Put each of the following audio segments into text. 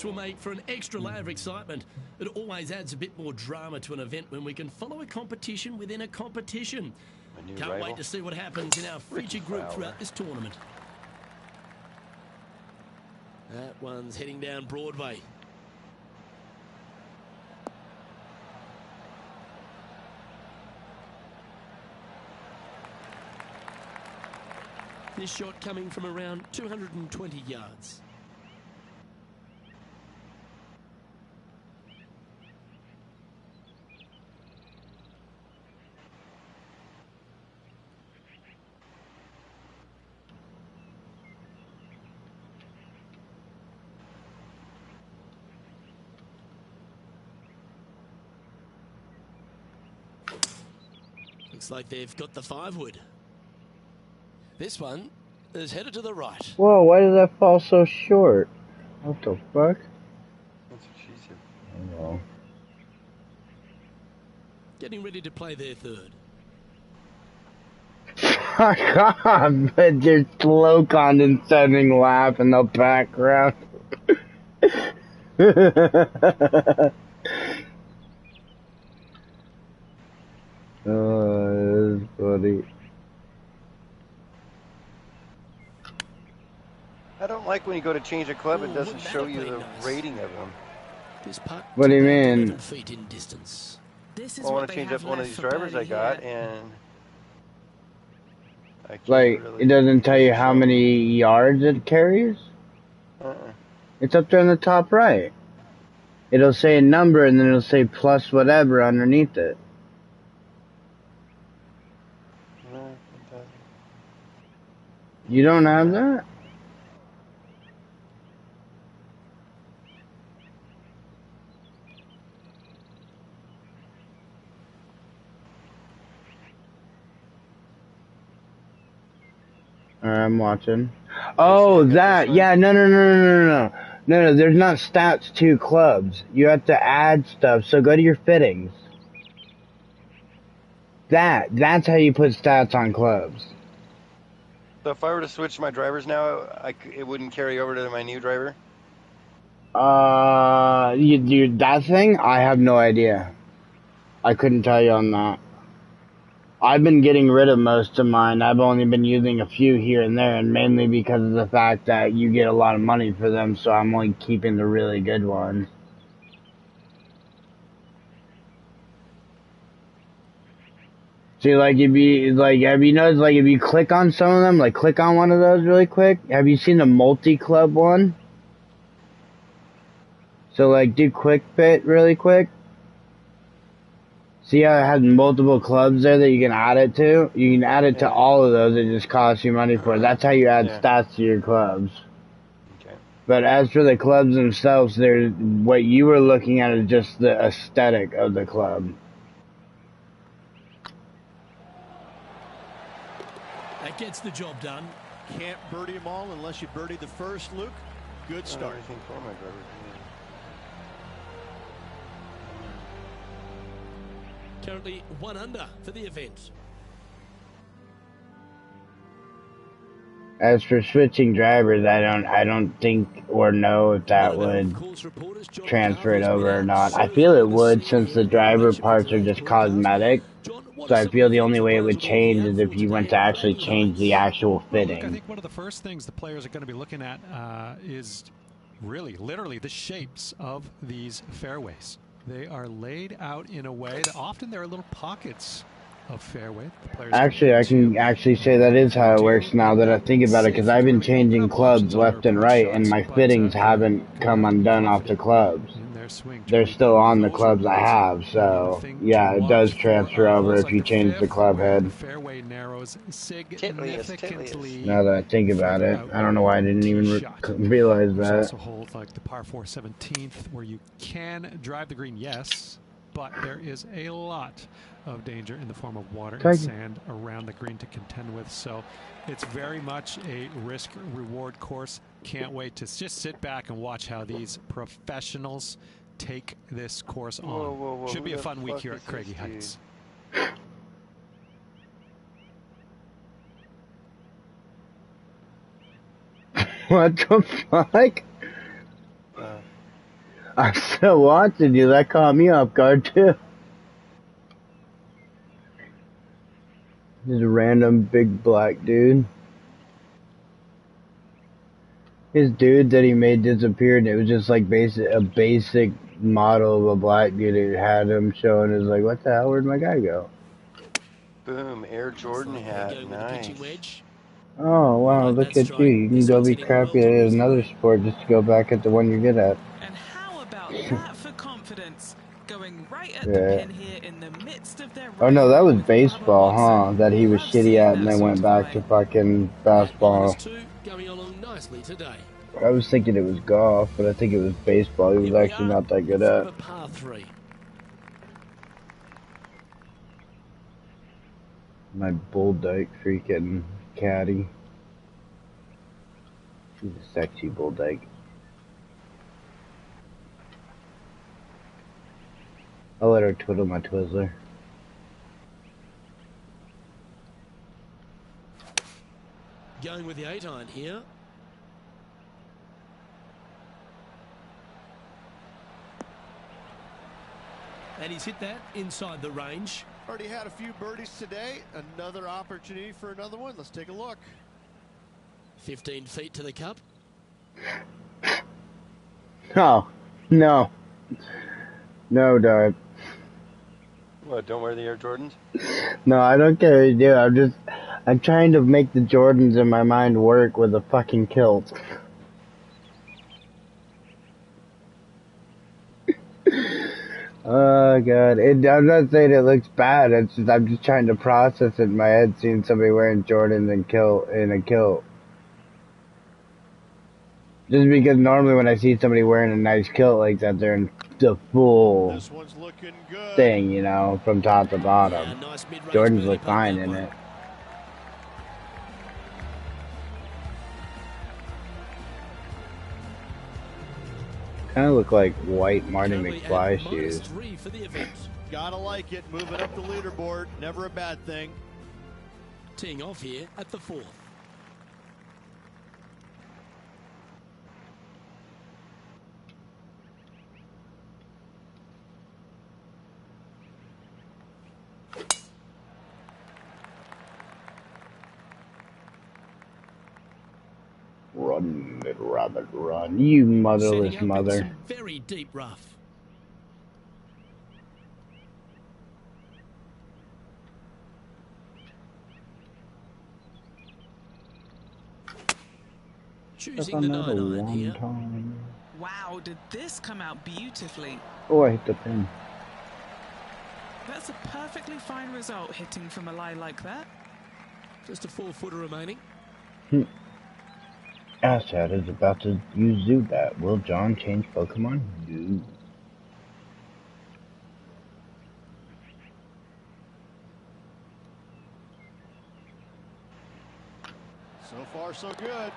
Will make for an extra layer of excitement. It always adds a bit more drama to an event when we can follow a competition within a competition. Can't wait to see what happens in our featured group throughout this tournament. That one's heading down Broadway. This shot coming from around 220 yards. Looks like they've got the 5-wood. This one is headed to the right. Whoa, why did that fall so short? What the fuck? That's what she said. Oh, well. Getting ready to play their third. Fuck off, but there's slow condescending laugh in the background. Oh, that's funny. I don't like when you go to change a club, it doesn't show you the rating of them. This putt What do you mean? 11 feet in distance. This is I want what to they change have up one of left these for drivers I birdie got, here. and I can't Like, really it doesn't tell you how many yards it carries? It's up there in the top right. It'll say a number and then it'll say plus whatever underneath it. No, it doesn't. You don't have that? Alright, I'm watching. Oh, that. Yeah, no. No, there's not stats to clubs. You have to add stuff, so go to your fittings. That's how you put stats on clubs. So if I were to switch my drivers now, it wouldn't carry over to my new driver? That thing? I have no idea. I couldn't tell you on that. I've been getting rid of most of mine. I've only been using a few here and there, and mainly because of the fact that you get a lot of money for them, so I'm only keeping the really good ones. See, like, have you noticed, like, if you click on some of them, like, click on one of those really quick, have you seen the multi-club one? So, like, do quick fit really quick. See how it has multiple clubs there that you can add it to? You can add it to all of those, it just costs you money for it. That's how you add stats to your clubs. Okay. But as for the clubs themselves, what you were looking at is just the aesthetic of the club. That gets the job done. Can't birdie them all unless you birdie the first, Luke. Good start. Currently 1 under for the event. As for switching drivers, I don't think or know if that would transfer it over or not. I feel it would, since the driver parts are just cosmetic. So I feel the only way it would change is if you went to actually change the actual fitting. Look, I think one of the first things the players are going to be looking at is literally the shapes of these fairways. They are laid out in a way that often there are little pockets of fairway. Actually, I can actually say that is how it works now that I think about it, because I've been changing clubs left and right, and my fittings haven't come undone off the clubs. They're still on the clubs I have, so yeah, it does transfer over if you change the club head. Fairway narrows significantly. Now that I think about it, I don't know why I didn't even realize that. Also hold like the par 4 17th, where you can drive the green, yes, but there is a lot of danger in the form of water and sand around the green to contend with. So it's very much a risk-reward course. Can't wait to just sit back and watch how these professionals take this course on. Whoa, Should be a fun week here at Craigie Heights. What the fuck? I'm still watching you. That caught me off guard too. Just a random big black dude. His dude that he made disappear, and it was just like a basic model of a black dude who had him showing. Is like, what the hell? Where'd my guy go? Boom, Air Jordan hat, nice. Oh wow, look at you. You can go be crappy at another sport just to go back at the one you're good at. And how about that for confidence? Going right at the pin here in the midst of their Oh no, that was baseball, huh? That he was shitty at and then went back to fucking basketball. I was thinking it was golf, but I think it was baseball. He was actually not that good at. My bull dyke freaking caddy. She's a sexy bull dyke. I'll let her twiddle my Twizzler. Going with the 8-iron here. And he's hit that inside the range. Already had a few birdies today. Another opportunity for another one. Let's take a look. 15 feet to the cup. Oh, no. No, dog. What, don't wear the Air Jordans? No, I don't care what you do. I'm trying to make the Jordans in my mind work with a fucking kilt. Oh god, I'm not saying it looks bad. It's just I'm just trying to process it in my head, seeing somebody wearing Jordans and in a kilt. Just because normally when I see somebody wearing a nice kilt like that, they're in the full thing, you know, from top to bottom. Yeah, nice Jordans look fine in it. Kind of look like white Marty McFly shoes. Gotta like it. Moving up the leaderboard. Never a bad thing. Teeing off here at the 4th. Run, little rabbit, run. You motherless mother. Some very deep rough. Choosing the 9-iron here. Wow, did this come out beautifully? Oh, I hit the pin. That's a perfectly fine result, hitting from a lie like that. Just a 4-footer remaining. Asshat is about to use Zubat. Will John change Pokemon? No. So far, so good.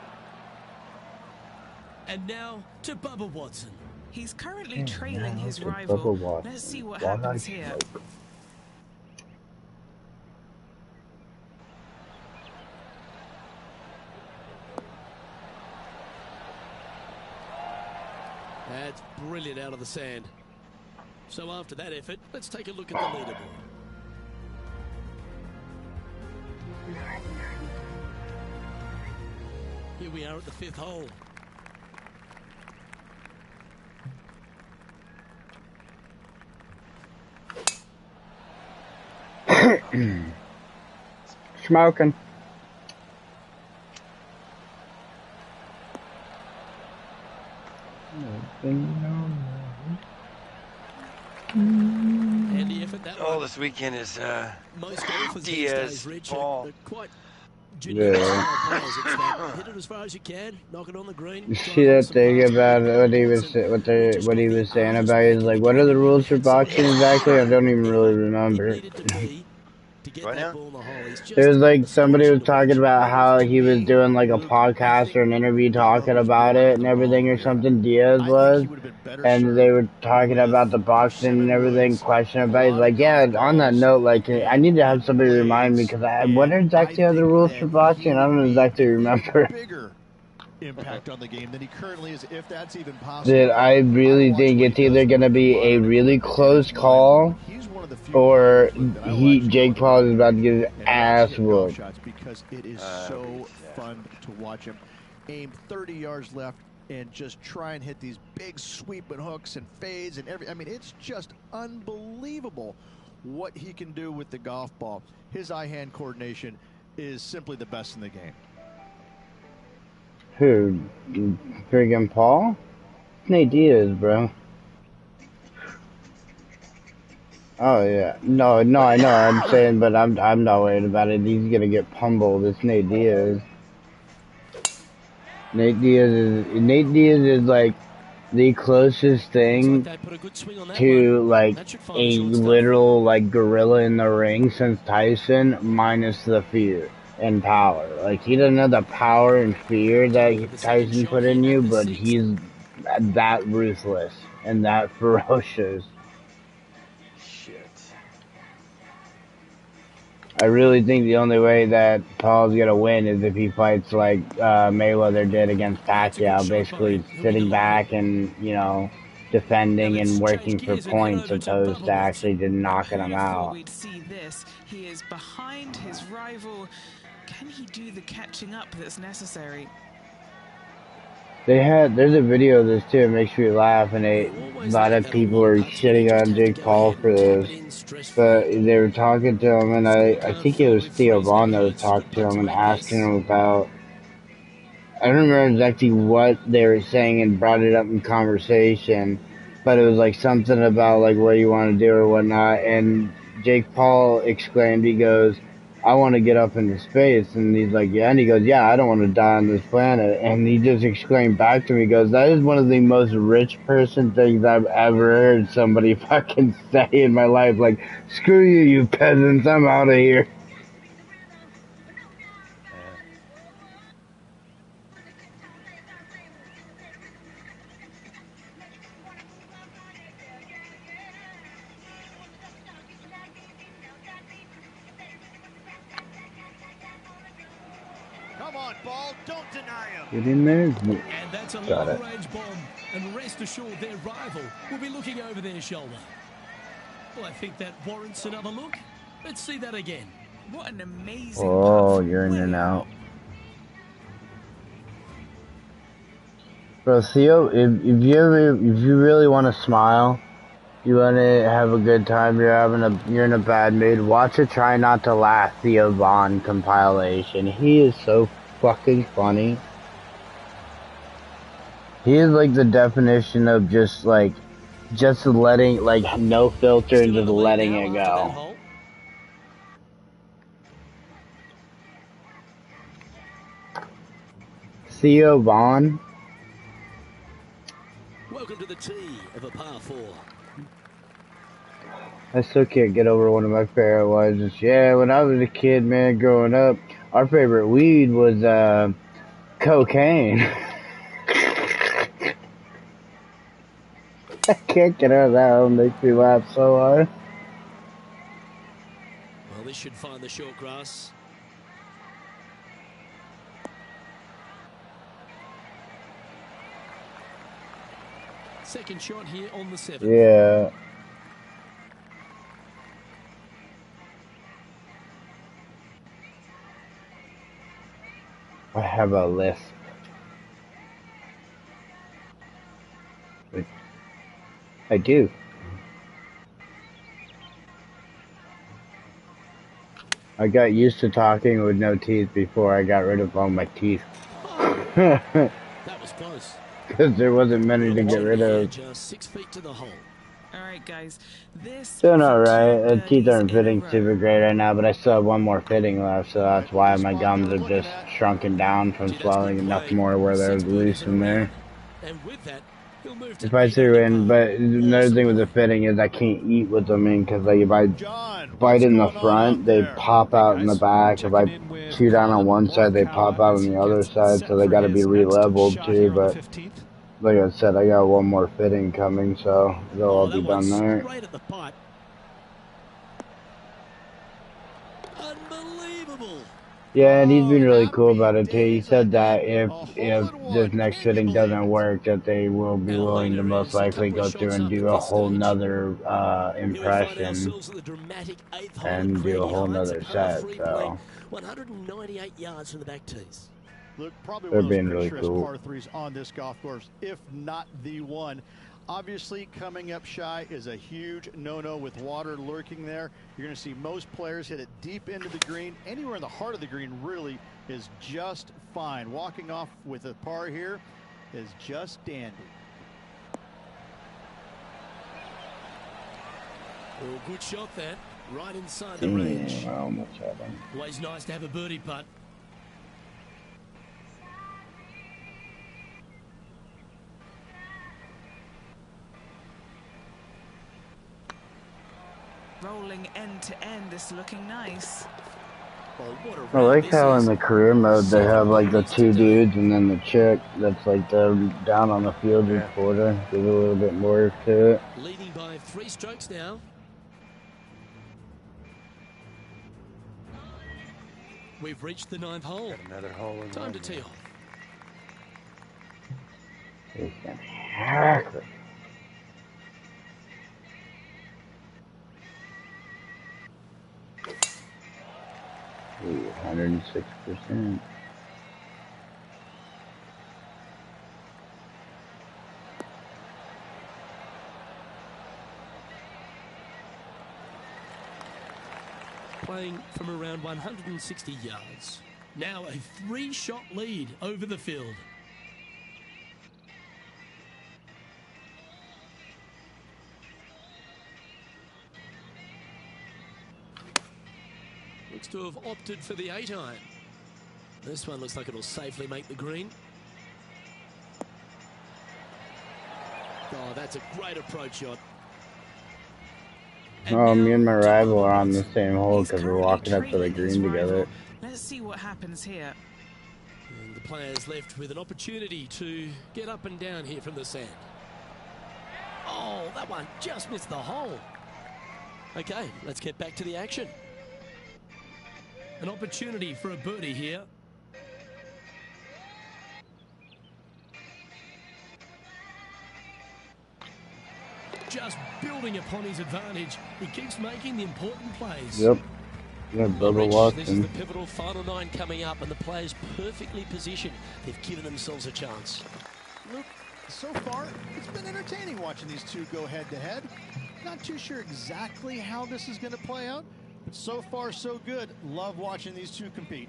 And now to Bubba Watson. He's currently trailing his rival. Let's see what happens here. That's brilliant out of the sand. So after that effort, let's take a look at the leaderboard. Here we are at the 5th hole. Smoking. Oh, this weekend is Diaz ball. Yeah. Hit it as far as you can. Knock it on the green. You see that thing about what he was saying about? He's like, what are the rules for boxing exactly? I don't even really remember. Right now? It was like somebody was talking about how he was doing like a podcast or an interview talking about it and everything or something. Diaz was, and they were talking about the boxing and everything, questioning about it. He's like, yeah, on that note, like, I need to have somebody remind me because what exactly are the rules for boxing? I don't exactly remember. impact on the game than he currently is, if that's even possible. Dude, I really think it's either going to be a really close call or Jake Paul is about to get his ass whooped. Because it is so fun to watch him aim 30 yards left and just try and hit these big sweeping hooks and fades and I mean, it's just unbelievable what he can do with the golf ball. His eye-hand coordination is simply the best in the game. Who? Friggin' Paul? Nate Diaz, bro. Oh yeah. No, I know. I'm saying, but I'm not worried about it. He's gonna get pummeled. It's Nate Diaz. Nate Diaz is like the closest thing to like a literal like gorilla in the ring since Tyson, minus the fear and power. Like, he doesn't have the power and fear that Tyson put in you, but he's that ruthless and that ferocious. I really think the only way that Paul's gonna win is if he fights like Mayweather did against Pacquiao, basically sitting back and, you know, defending and working for points opposed to actually just knocking him out. We'd see this. He is behind his rival. Can he do the catching up that's necessary? There's a video of this too, it makes me laugh, and a lot of people are shitting on Jake Paul for this, but they were talking to him, and I think it was Theo Vaughn that was talking to him and asking him about, I don't remember exactly what they were saying and brought it up in conversation, but it was like something about like what you want to do or whatnot, and Jake Paul exclaimed, he goes, I want to get up into space. And he's like, yeah. And he goes, yeah, I don't want to die on this planet. And he just exclaimed back to me, he goes, that is one of the most rich person things I've ever heard somebody fucking say in my life. Like, screw you, you peasants, I'm out of here. Get in there. And that's a long-range bomb. And rest assured their rival will be looking over their shoulder. Well, I think that warrants another look. Let's see that again. What an amazing you're in and out. Bro, Theo, if you really want to smile, you want to have a good time, you're in a bad mood, watch a Try Not to Laugh Theo Vaughn compilation. He is so fucking funny. He is like the definition of just letting, like, no filter and just letting it go. Theo Vaughn. Welcome to the tee of a par 4. I still can't get over one of my favorite ones. Yeah, when I was a kid, man, growing up, our favorite weed was cocaine. I can't get out of that one. It makes me laugh so hard. Well, this should find the short grass. Second shot here on the 7th. Yeah. I have a list. I do. I got used to talking with no teeth before I got rid of all my teeth. That was close. Because there wasn't many to get rid of. Just 6 feet to the hole. All right, guys. This Doing alright. The teeth aren't fitting super great right now, but I still have one more fitting left, so that's why my gums are just shrunken down from swelling enough more where they're loose in there. And with that, if I threw in, but another thing with the fitting is I can't eat with them in, because like if I bite in the front, they pop out in the back. If I chew down on one side, they pop out on the other side, so they got to be re-leveled too. But like I said, I got one more fitting coming, so they'll all be done there. Right at the pipe. Unbelievable. Yeah, and he's been really cool about it too. He said that if this next fitting doesn't work, that they will be willing to most likely go through and do a whole nother impression and do a whole nother set. So 198 yards from the back tees. Look, probably they're one of those being really picturesque cool. par threes on this golf course, if not the one. Obviously, coming up shy is a huge no-no with water lurking there. You're going to see most players hit it deep into the green. Anywhere in the heart of the green really is just fine. Walking off with a par here is just dandy. Oh, good shot that. Right inside the range. Always nice to have a birdie putt. Rolling end to end, this looking nice. I like how in the career mode they have like the two dudes and then the chick that's like they're down on the field reporter. Give a little bit more to it. Leading by 3 strokes now. We've reached the 9th hole. Got another hole in Time to tee off. Exactly. Ooh, 106%. Playing from around 160 yards. Now a 3-shot lead over the field. Looks to have opted for the 8-iron. This one looks like it'll safely make the green. Oh, that's a great approach shot. Me and my rival are on the same hole because we're walking up to the green together. Let's see what happens here. And the player's left with an opportunity to get up and down here from the sand. Oh, that one just missed the hole. Okay, let's get back to the action. An opportunity for a birdie here. Just building upon his advantage. He keeps making the important plays. Yep. Yeah, Bubba Watson. This is the pivotal final 9 coming up, and the players perfectly positioned. They've given themselves a chance. Look, so far, it's been entertaining watching these two go head-to-head. Not too sure exactly how this is going to play out, but so far, so good. Love watching these two compete.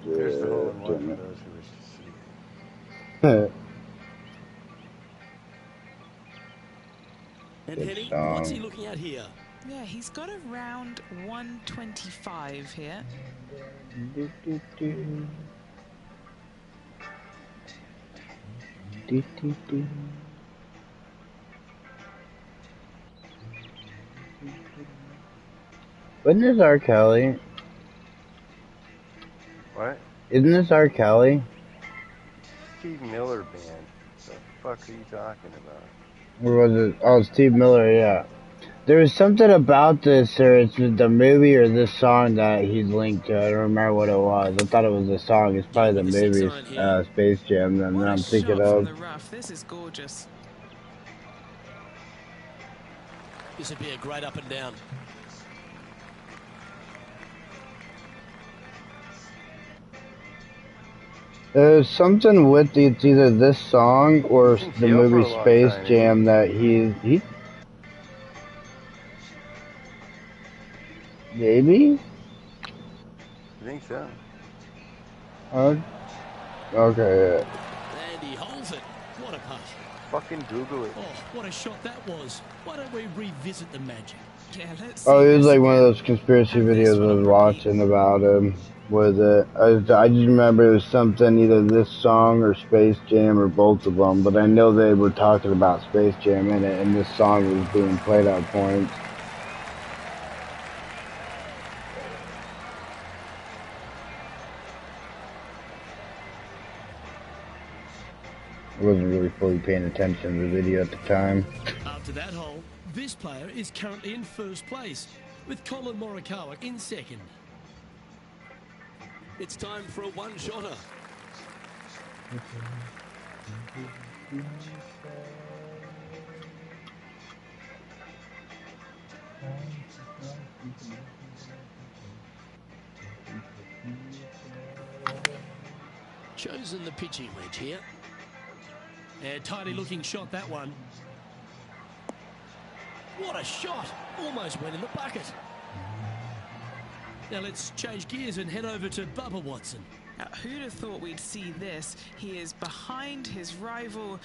There's the hole in one for those who wish to see. And Henny, what's he looking at here? Yeah, he's got around 125 here. Wasn't this R. Kelly? What? Isn't this R. Kelly? Steve Miller Band. The fuck are you talking about? Or was it? Oh, Steve Miller, yeah. There was something about this, or it's the movie or this song that he's linked to. I don't remember what it was. I thought it was the song. It's probably the movie, Space Jam, that I'm thinking of. From the rough. This is gorgeous. This would be a great up and down. There's something with it's either this song or the movie Space Jam that he maybe? I think so. Okay. And he holds it. What a putt. Fucking Google it. Oh, what a shot that was. Why don't we revisit the magic? Yeah, let's Oh, it was like one of those conspiracy videos I was watching about him with it. I just remember it was something, either this song or Space Jam or both of them, but I know they were talking about Space Jam in it, and this song was being played at points. wasn't really fully paying attention to the video at the time. After that hole, this player is currently in first place, with Colin Morikawa in second. It's time for a one-shotter. Chosen the pitching wedge here. And tidy looking shot, that one. What a shot! Almost went in the bucket. Now let's change gears and head over to Bubba Watson. Now, who'd have thought we'd see this? He is behind his rival.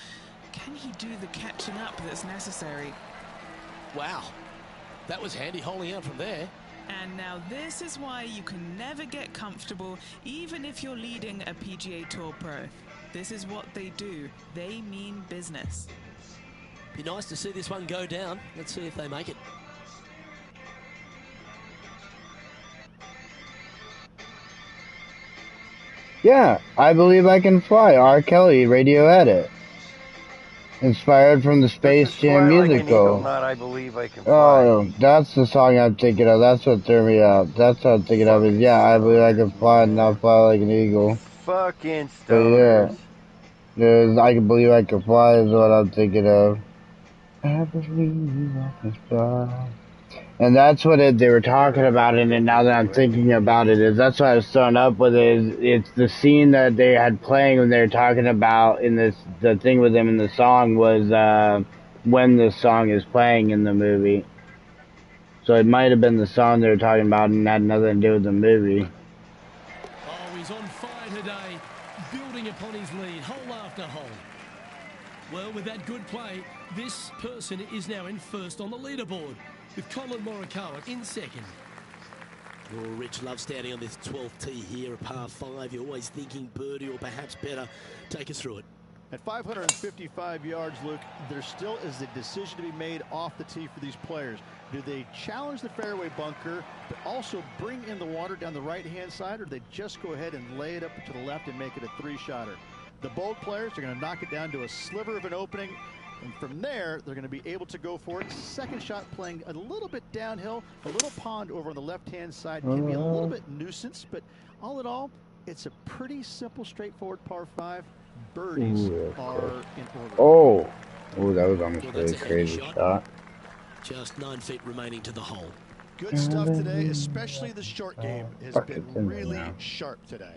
Can he do the catching up that's necessary? Wow, that was handy holding out from there. And now this is why you can never get comfortable, even if you're leading a PGA Tour pro. This is what they do. They mean business. Be nice to see this one go down. Let's see if they make it. Yeah, I Believe I Can Fly, R. Kelly radio edit. Inspired from the Space Jam musical. Not I Believe I Can Fly. Oh, that's the song I'm thinking of. That's what threw me out. That's what I'm thinking of. Is yeah, I believe I can fly and not fly like an eagle. Fucking stoners. But yeah, there's I Can Believe I Can Fly is what I'm thinking of. I believe I can fly. And that's what they were talking about in it. Now that I'm thinking about it, is that's what I was throwing up with it. It's the scene that they had playing when they were talking about in this. The thing with them in the song was when the song is playing in the movie. So it might have been the song they were talking about and had nothing to do with the movie. Oh, he's on fire today, building upon his lead, hole after hole. Well, with that good play, this person is now in first on the leaderboard, with Colin Morikawa in second. Oh, Rich loves standing on this 12th tee here, a par 5. You're always thinking birdie or perhaps better. Take us through it. At 555 yards, Luke, there still is a decision to be made off the tee for these players. Do they challenge the fairway bunker, but also bring in the water down the right-hand side, or do they just go ahead and lay it up to the left and make it a three-shotter? The bold players are going to knock it down to a sliver of an opening, and from there, they're going to be able to go for it. Second shot playing a little bit downhill, a little pond over on the left-hand side can be a little bit nuisance, but all in all, it's a pretty simple, straightforward par 5. Birdies are in order. Oh, that was almost a really crazy shot. Just 9 feet remaining to the hole. Good stuff today, especially the short game has been really sharp today.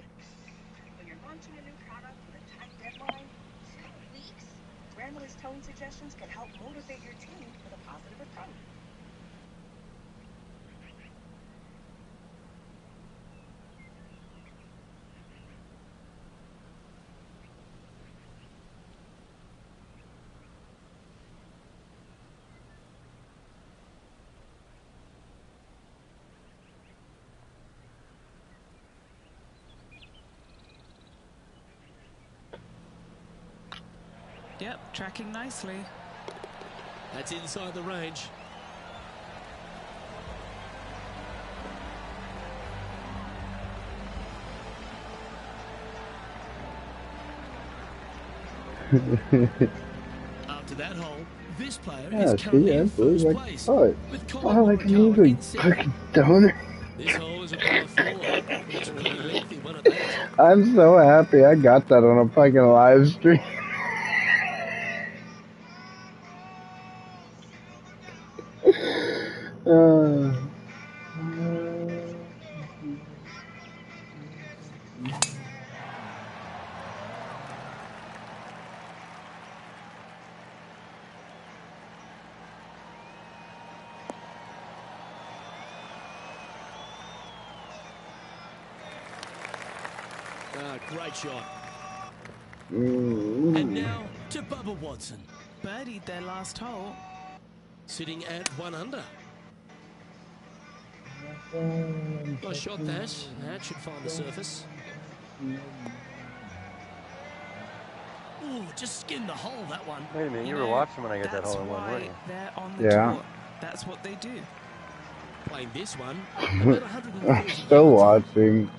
When you're launching a new product with a tight deadline, 7 weeks, Grandmother's towing suggestions can help motivate your team with a positive approach. Yep, tracking nicely. That's inside the range. After that hole, this player is currently in first place. With Colin Morikawa in second. Stoner. This hole is a par 4. It's a pretty lengthy one at that. I'm so happy I got that on a fucking live stream. Great shot. And now to Bubba Watson. Birdied their last hole. Sitting at 1 under. Nice shot that. That should find the surface. Ooh, just skinned the hole, that one. Wait a minute, you were watching when I got that hole in one, weren't you? They're on the tour. That's what they do. Playing this one. I'm still watching.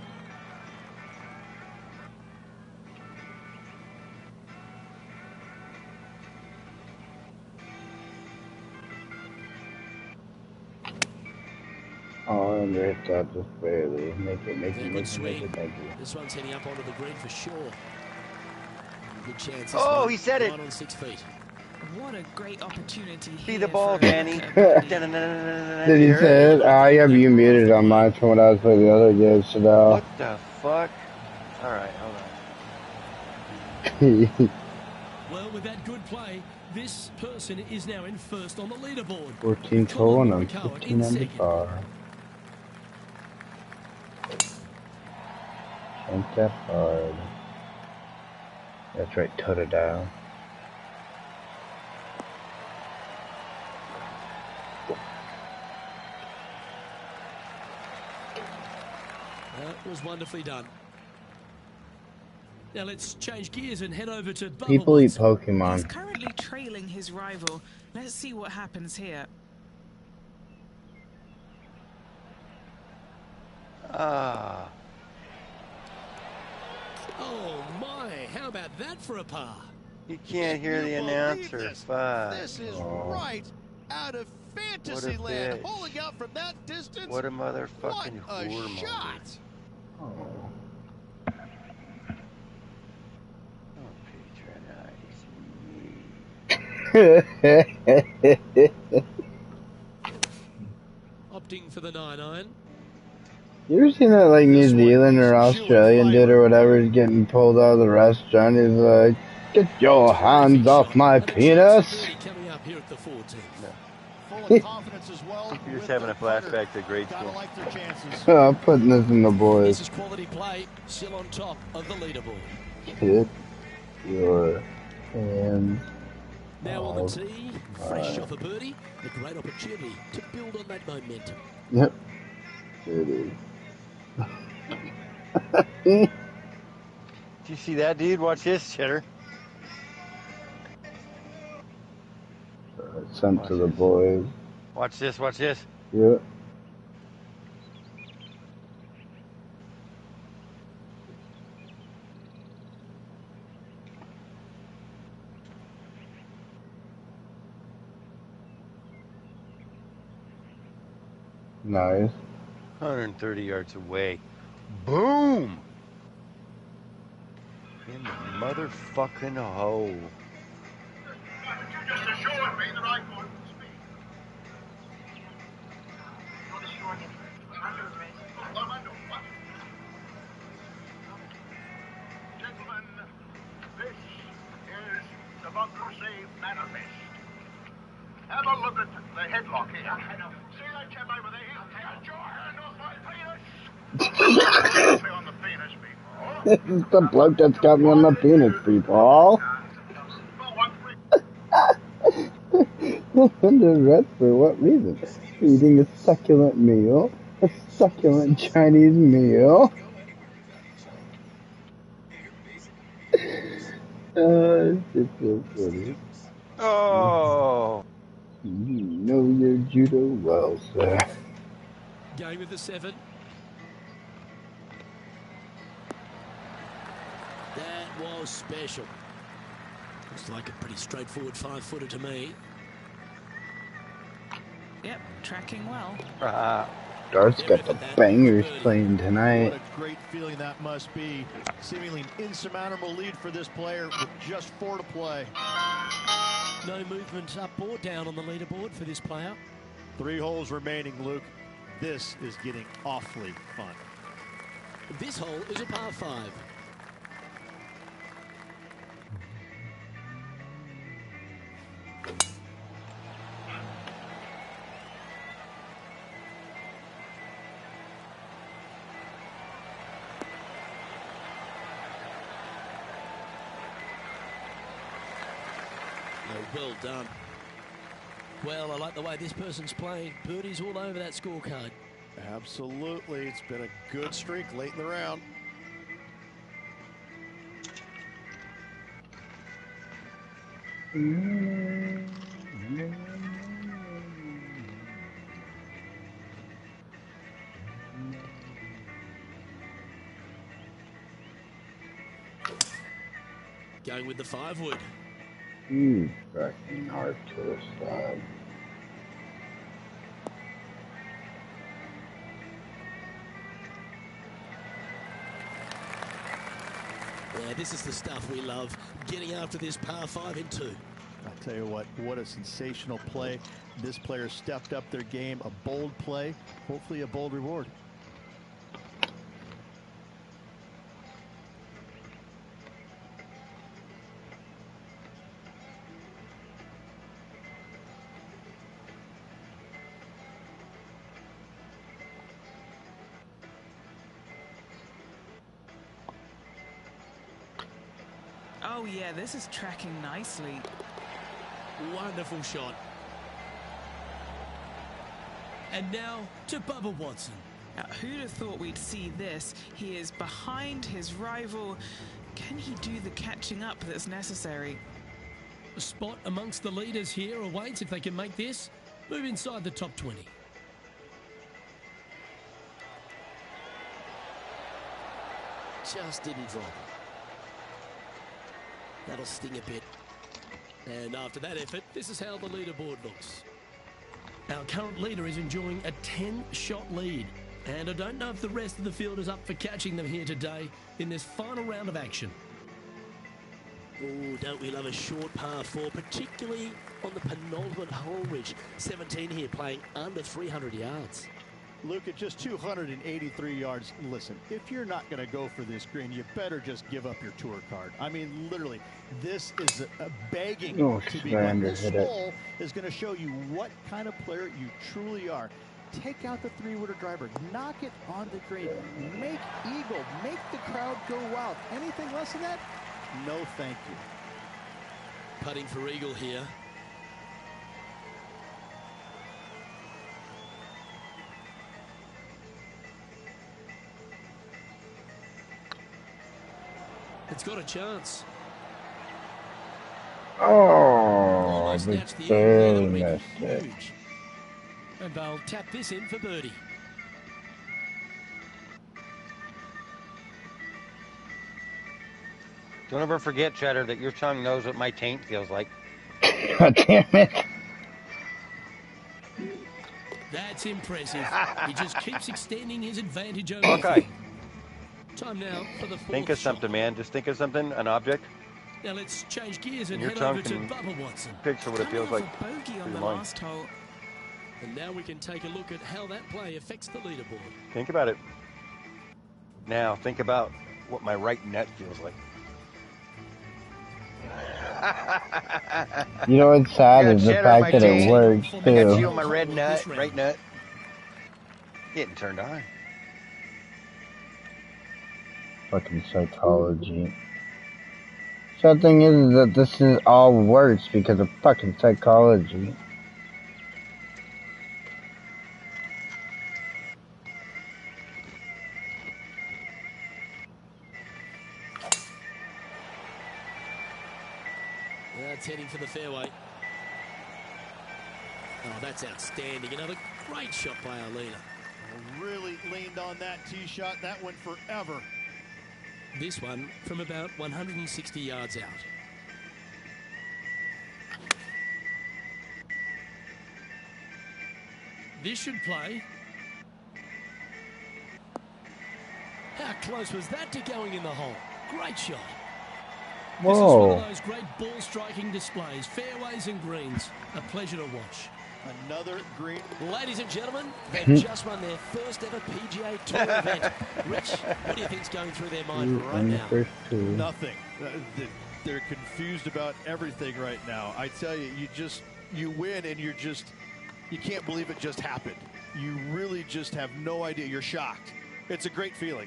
hit that just barely. Make it, Good swing. thank you. This one's heading up onto the green for sure. Good chance. Oh, he said it. Right on 6 feet. What a great opportunity See here the ball, for a Danny. look at a birdie. Did he say it? I have you muted on mine from when I was playing the other games, so now. What the fuck? Alright, hold on. Well, with that good play, this person is now in first on the leaderboard. 14 total and I'm 15 under par. Ain't that hard. That's right, Toto down. That was wonderfully done. Now let's change gears and head over to Bubba People eat He's Pokemon. currently trailing his rival. Let's see what happens here. Ah. Oh my, how about that for a par? You can't hear the announcer. Fuck. This is right out of fantasy land. Holding out from that distance. What a motherfucking what a whore shot. Opting for the 9-iron. You ever seen that like New Zealand or Australian dude or whatever is getting pulled out of the restaurant? He's like, "Get your hands off my penis!" Coming up here at the 14th. Full of confidence as well. You're just having a flashback to grade Gotta school. like their chances. I'm putting this in the This boys. is quality play, still on top of the leaderboard. Get your hands. Now on the tee, fresh off a birdie, a great opportunity to build on that momentum. Yep. It is. Do you see that, dude? Watch this, Cheddar. Sent to the boys. Watch this, watch this. Yep. Nice. 130 yards away. Boom! In the motherfucking hole. Just assured me that I couldn't speak. Not assured me. What? Gentlemen, this is Democracy Manifest. Have a look at the headlock here. See that chap over there? Get your hand off my penis! On the penis, people. This is the bloke that's got me on the penis, people. And the rest for what reason? Eating a succulent meal. A succulent Chinese meal. It's just so funny. Oh! You know your judo well, sir. Going with the 7. That was special. Looks like a pretty straightforward 5-footer to me. Yep, tracking well. Dart's got the bangers playing What tonight. a great feeling that must be. Seemingly an insurmountable lead for this player with just 4 to play. No movement up or down on the leaderboard for this player. 3 holes remaining, Luke. This is getting awfully fun. This hole is a par 5. Well done. Well, I like the way this person's playing. Birdies all over that scorecard. Absolutely. It's been a good streak late in the round. Going with the 5-wood. Cracking hard to the side. Yeah, this is the stuff we love, getting after this par 5 in 2. I'll tell you what a sensational play. This player stepped up their game, a bold play, hopefully a bold reward. Oh yeah, this is tracking nicely. Wonderful shot. And now to Bubba Watson. Now, who'd have thought we'd see this? He is behind his rival. Can he do the catching up that's necessary? A spot amongst the leaders here awaits if they can make this. Move inside the top 20. Just didn't drop. That'll sting a bit. And after that effort, this is how the leaderboard looks. Our current leader is enjoying a 10-shot lead. And I don't know if the rest of the field is up for catching them here today in this final round of action. Oh, don't we love a short par 4, particularly on the penultimate hole, Rich. 17 here, playing under 300 yards. Luke, at just 283 yards, listen, if you're not going to go for this green, you better just give up your tour card. I mean, literally, this is a begging to be won. This hole is going to show you what kind of player you truly are. Take out the three-wooder driver, knock it on the green, make eagle, make the crowd go wild. Anything less than that? No, thank you. Putting for eagle here. It's got a chance. Oh, Almost snatched the barely eagle. missed it. Huge. And they'll tap this in for birdie. Don't ever forget, Cheddar, that your tongue knows what my taint feels like. God damn it. That's impressive. He just keeps extending his advantage over Okay. Time now for the fourth Think of something, shot. man. Just think of something, an object. Now let's change gears and Your head tongue over to can Bubba Watson. picture what it feels like. Coming off a bogey on through the your mind. last hole. And now we can take a look at how that play affects the leaderboard. Think about it. Now, think about what my right nut feels like. You know what's sad Yeah, is the cheddar on my fact that it taint. works I got you too. on my red nut, right nut. Getting turned on. Fucking psychology. So the thing is that this is all works because of fucking psychology. That's heading for the fairway. Oh, that's outstanding. Another great shot by our leader. Really leaned on that tee shot. That went forever. This one from about 160 yards out. This should play. How close was that to going in the hole? Great shot. This is one Whoa. of those great ball striking displays, fairways and greens. A pleasure to watch. Another green. Ladies and gentlemen, they've just won their first ever PGA Tour event. Rich, what do you think's going through their mind right now? Nothing. They're confused about everything right now. I tell you, you win and you can't believe it just happened. You really just have no idea. You're shocked. It's a great feeling.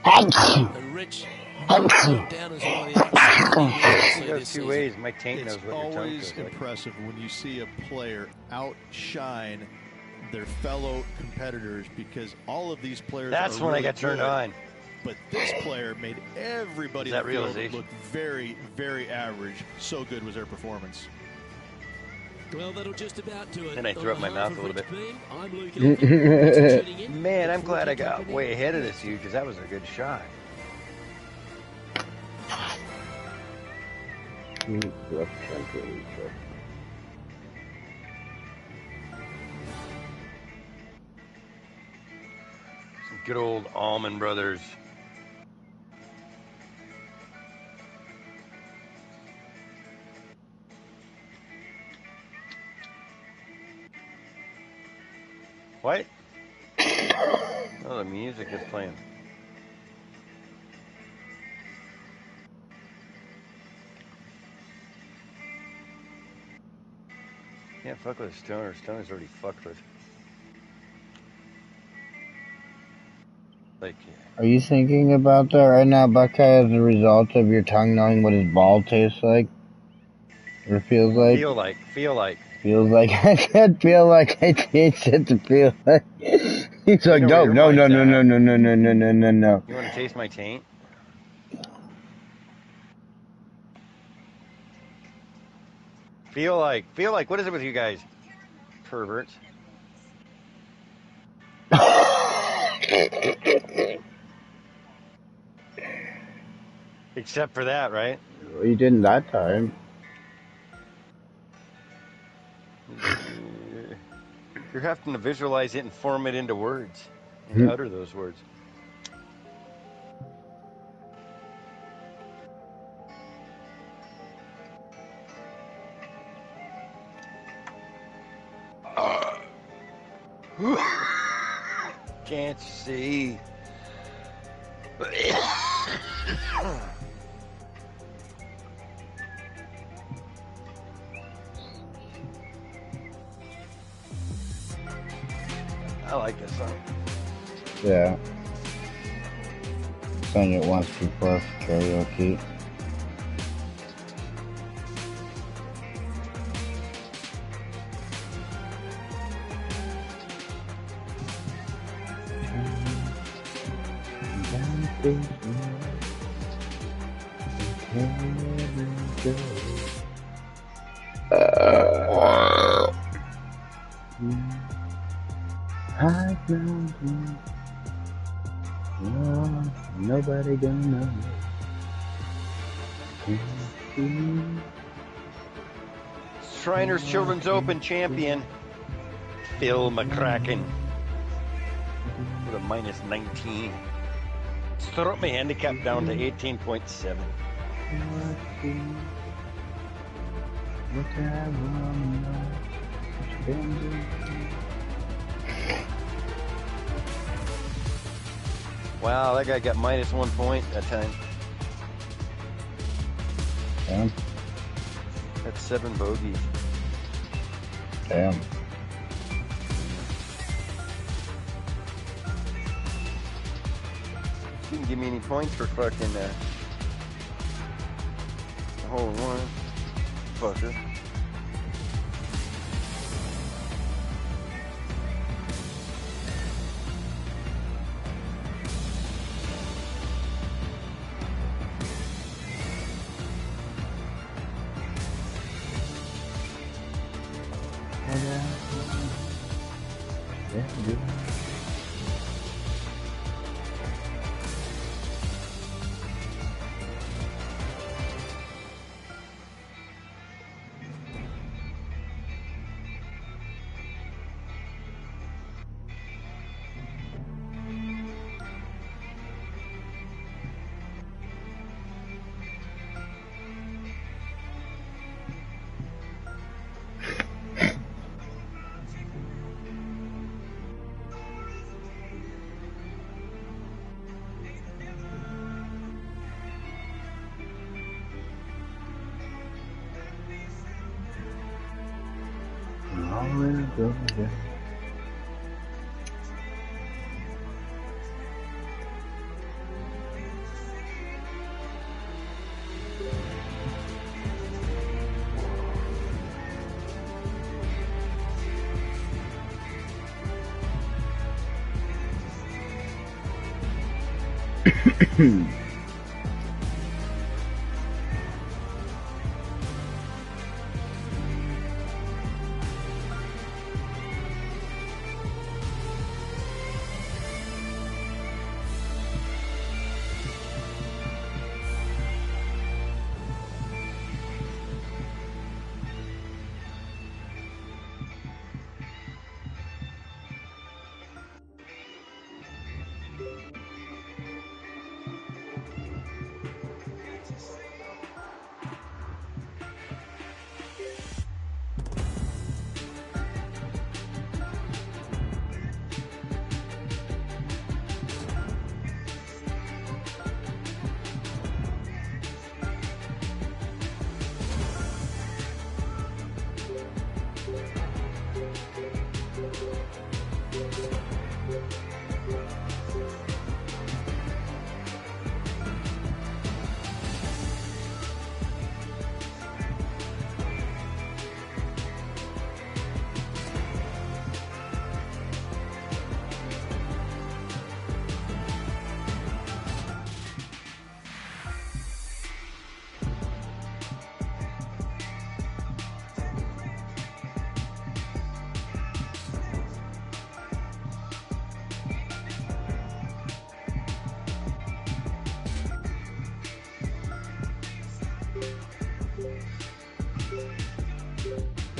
And Rich, down as one of the outstanding It goes this two season. ways. My taint It's knows what your tongue always feels like. impressive when you see a player outshine their fellow competitors, because all of these players That's are when I really got turned good, on. But this player made everybody That in the field realization. look very, very average. So good was their performance. Well, that'll just about do it. Then I threw up my On behalf mouth a of little Rich bit. Beam, I'm Luke Elkin. Thanks for tuning in. Man, I'm Look forward glad I to your got company. way ahead of this dude because that was a good shot. Good old Allman Brothers. What? Oh, the music is playing. Can't fuck with a stoner. Stoner's already fucked with. Like, Are you thinking about that right now, Buckeye, as a result of your tongue knowing what his ball tastes like? Or feels like? feel like. Feels like. I said feel like. I changed it to feel like. He's You like, know no, where your no, no, mind's no, at. no, no, no, no, no, no, no, no. You want to taste my taint? Feel like. What is it with you guys? Perverts. Except for that, right? Well, you didn't that time. You're having to visualize it and form it into words and utter those words. Can't see. I like this song. Yeah. Sang it once before for karaoke. High mountain, oh, nobody gonna know. Shriners Children's Open champion, Phil McCracken, with a minus 19. It's thrown my handicap down to 18.7. Wow, that guy got minus 1 point that time. Damn. That's 7 bogeys. Damn. Didn't give me any points for fucking a hole in one. Fucker.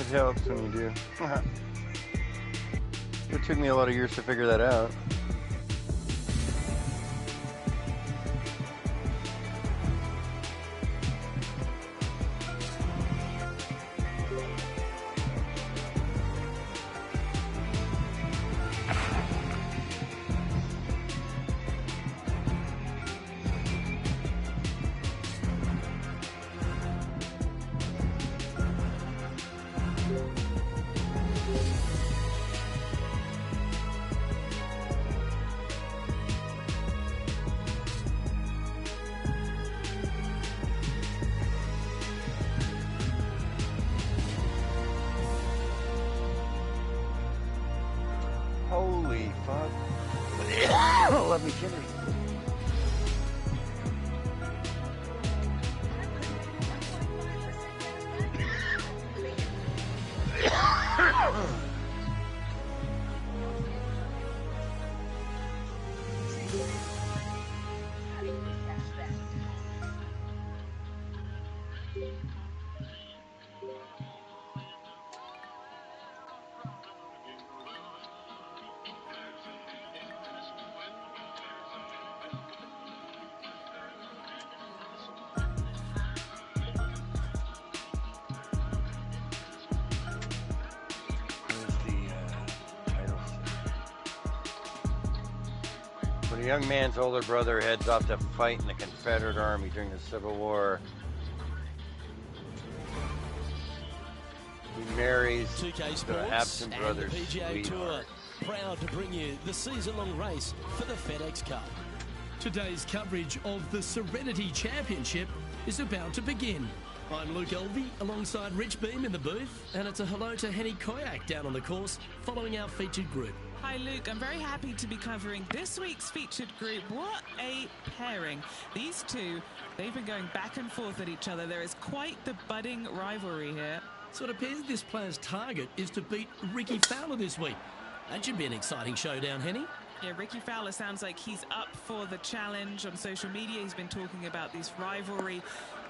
helps when you do. It took me a lot of years to figure that out. Holy fuck. Let me finish. When a young man's older brother heads off to fight in the Confederate Army during the Civil War, he marries 2K the Sports absent and brother's the PGA Tour, sweetheart. proud to bring you the season-long race for the FedEx Cup. Today's coverage of the Serenity Championship is about to begin. I'm Luke Elvey alongside Rich Beam in the booth, and it's a hello to Henny Koyak down on the course following our featured group. Hi Luke, I'm very happy to be covering this week's featured group. What a pairing. These two, they've been going back and forth at each other. There is quite the budding rivalry here. So it appears this player's target is to beat Ricky Fowler this week. That should be an exciting showdown, Henny. Yeah, Ricky Fowler sounds like he's up for the challenge. On social media, he's been talking about this rivalry.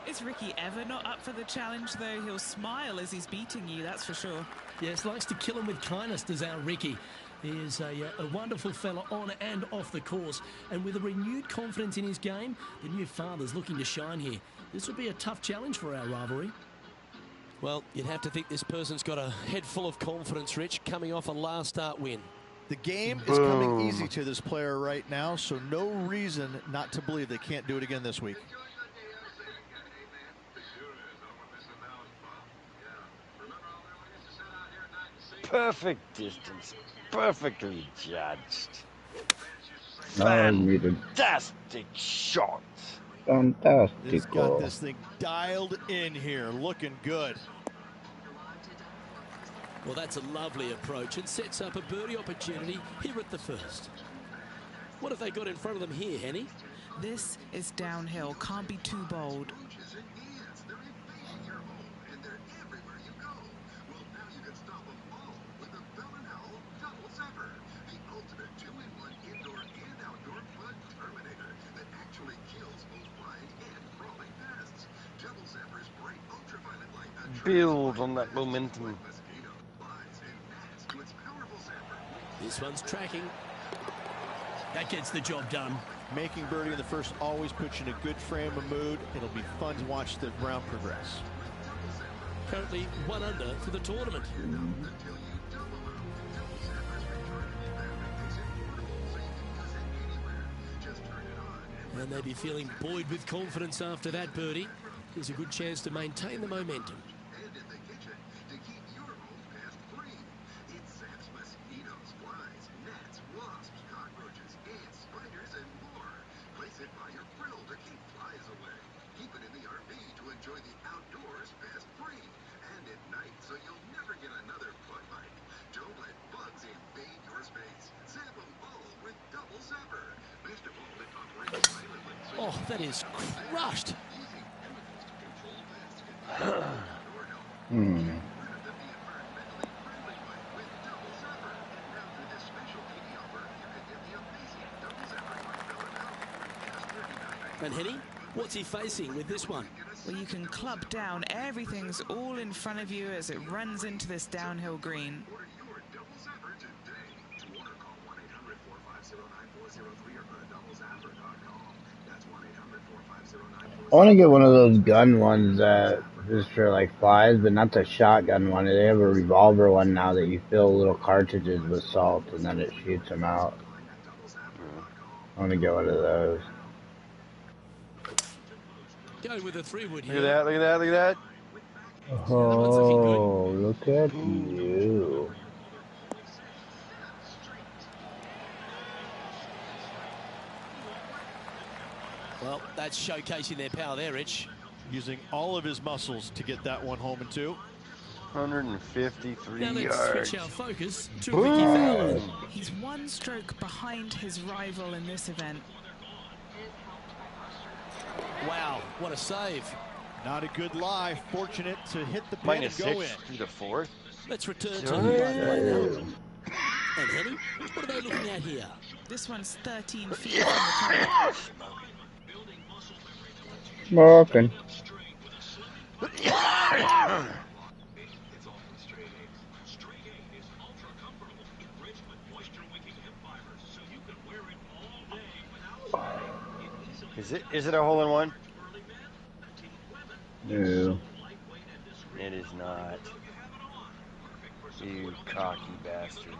Is Ricky ever not up for the challenge, though? He'll smile as he's beating you, that's for sure. Yes, likes to kill him with kindness, does our Ricky. He is a wonderful fella on and off the course. And with a renewed confidence in his game, the new father's looking to shine here. This will be a tough challenge for our rivalry. Well, you'd have to think this person's got a head full of confidence, Rich, coming off a last start win. The game is coming easy to this player right now, so no reason not to believe they can't do it again this week. Perfect distance, perfectly judged. Muted. Fantastic shot. Fantastic. He's got this thing dialed in here, looking good. Well, that's a lovely approach and sets up a birdie opportunity here at the first. What have they got in front of them here, Henny? This is downhill, can't be too bold. Build on that momentum. This one's tracking. That gets the job done. Making birdie in the first always puts you in a good frame of mood. It'll be fun to watch the round progress. Currently 1 under for the tournament. And they'd be feeling buoyed with confidence after that birdie. There's a good chance to maintain the momentum. Oh, that is crushed. And Henny, what's he facing with this one? where you can club down. Everything's all in front of you as it runs into this downhill green. I want to get one of those gun ones that just for like flies, but not the shotgun one. They have a revolver one now that you fill little cartridges with salt and then it shoots them out. I want to get one of those. Go with a 3-wood here. Look at that, look at that, look at that. Oh, look at you. Well, that's showcasing their power there, Rich. Using all of his muscles to get that one home in 2. 153 now let's yards. switch our focus to Ricky Fowler. He's 1 stroke behind his rival in this event. Wow, what a save. Not a good lie. Fortunate to hit the pin and go in. -6 through the 4th. Let's return to the play now. And Henny, what are they looking at here? This one's 13 feet from the top. Smoking. Is it a hole-in-one? No. It is not. You cocky bastard.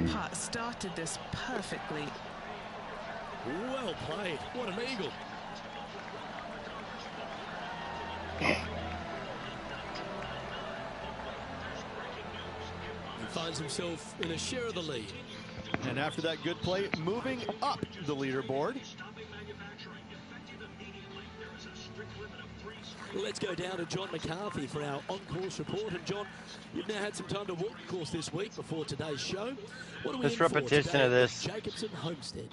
Putt started this perfectly. Well played. What an eagle. He finds himself in a share of the lead. And after that good play, moving up the leaderboard. Let's go down to John McCarthy for our on-course report. And John, you've now had some time to walk the course this week before today's show. What are we This in for repetition today of this Jacobson Homestead?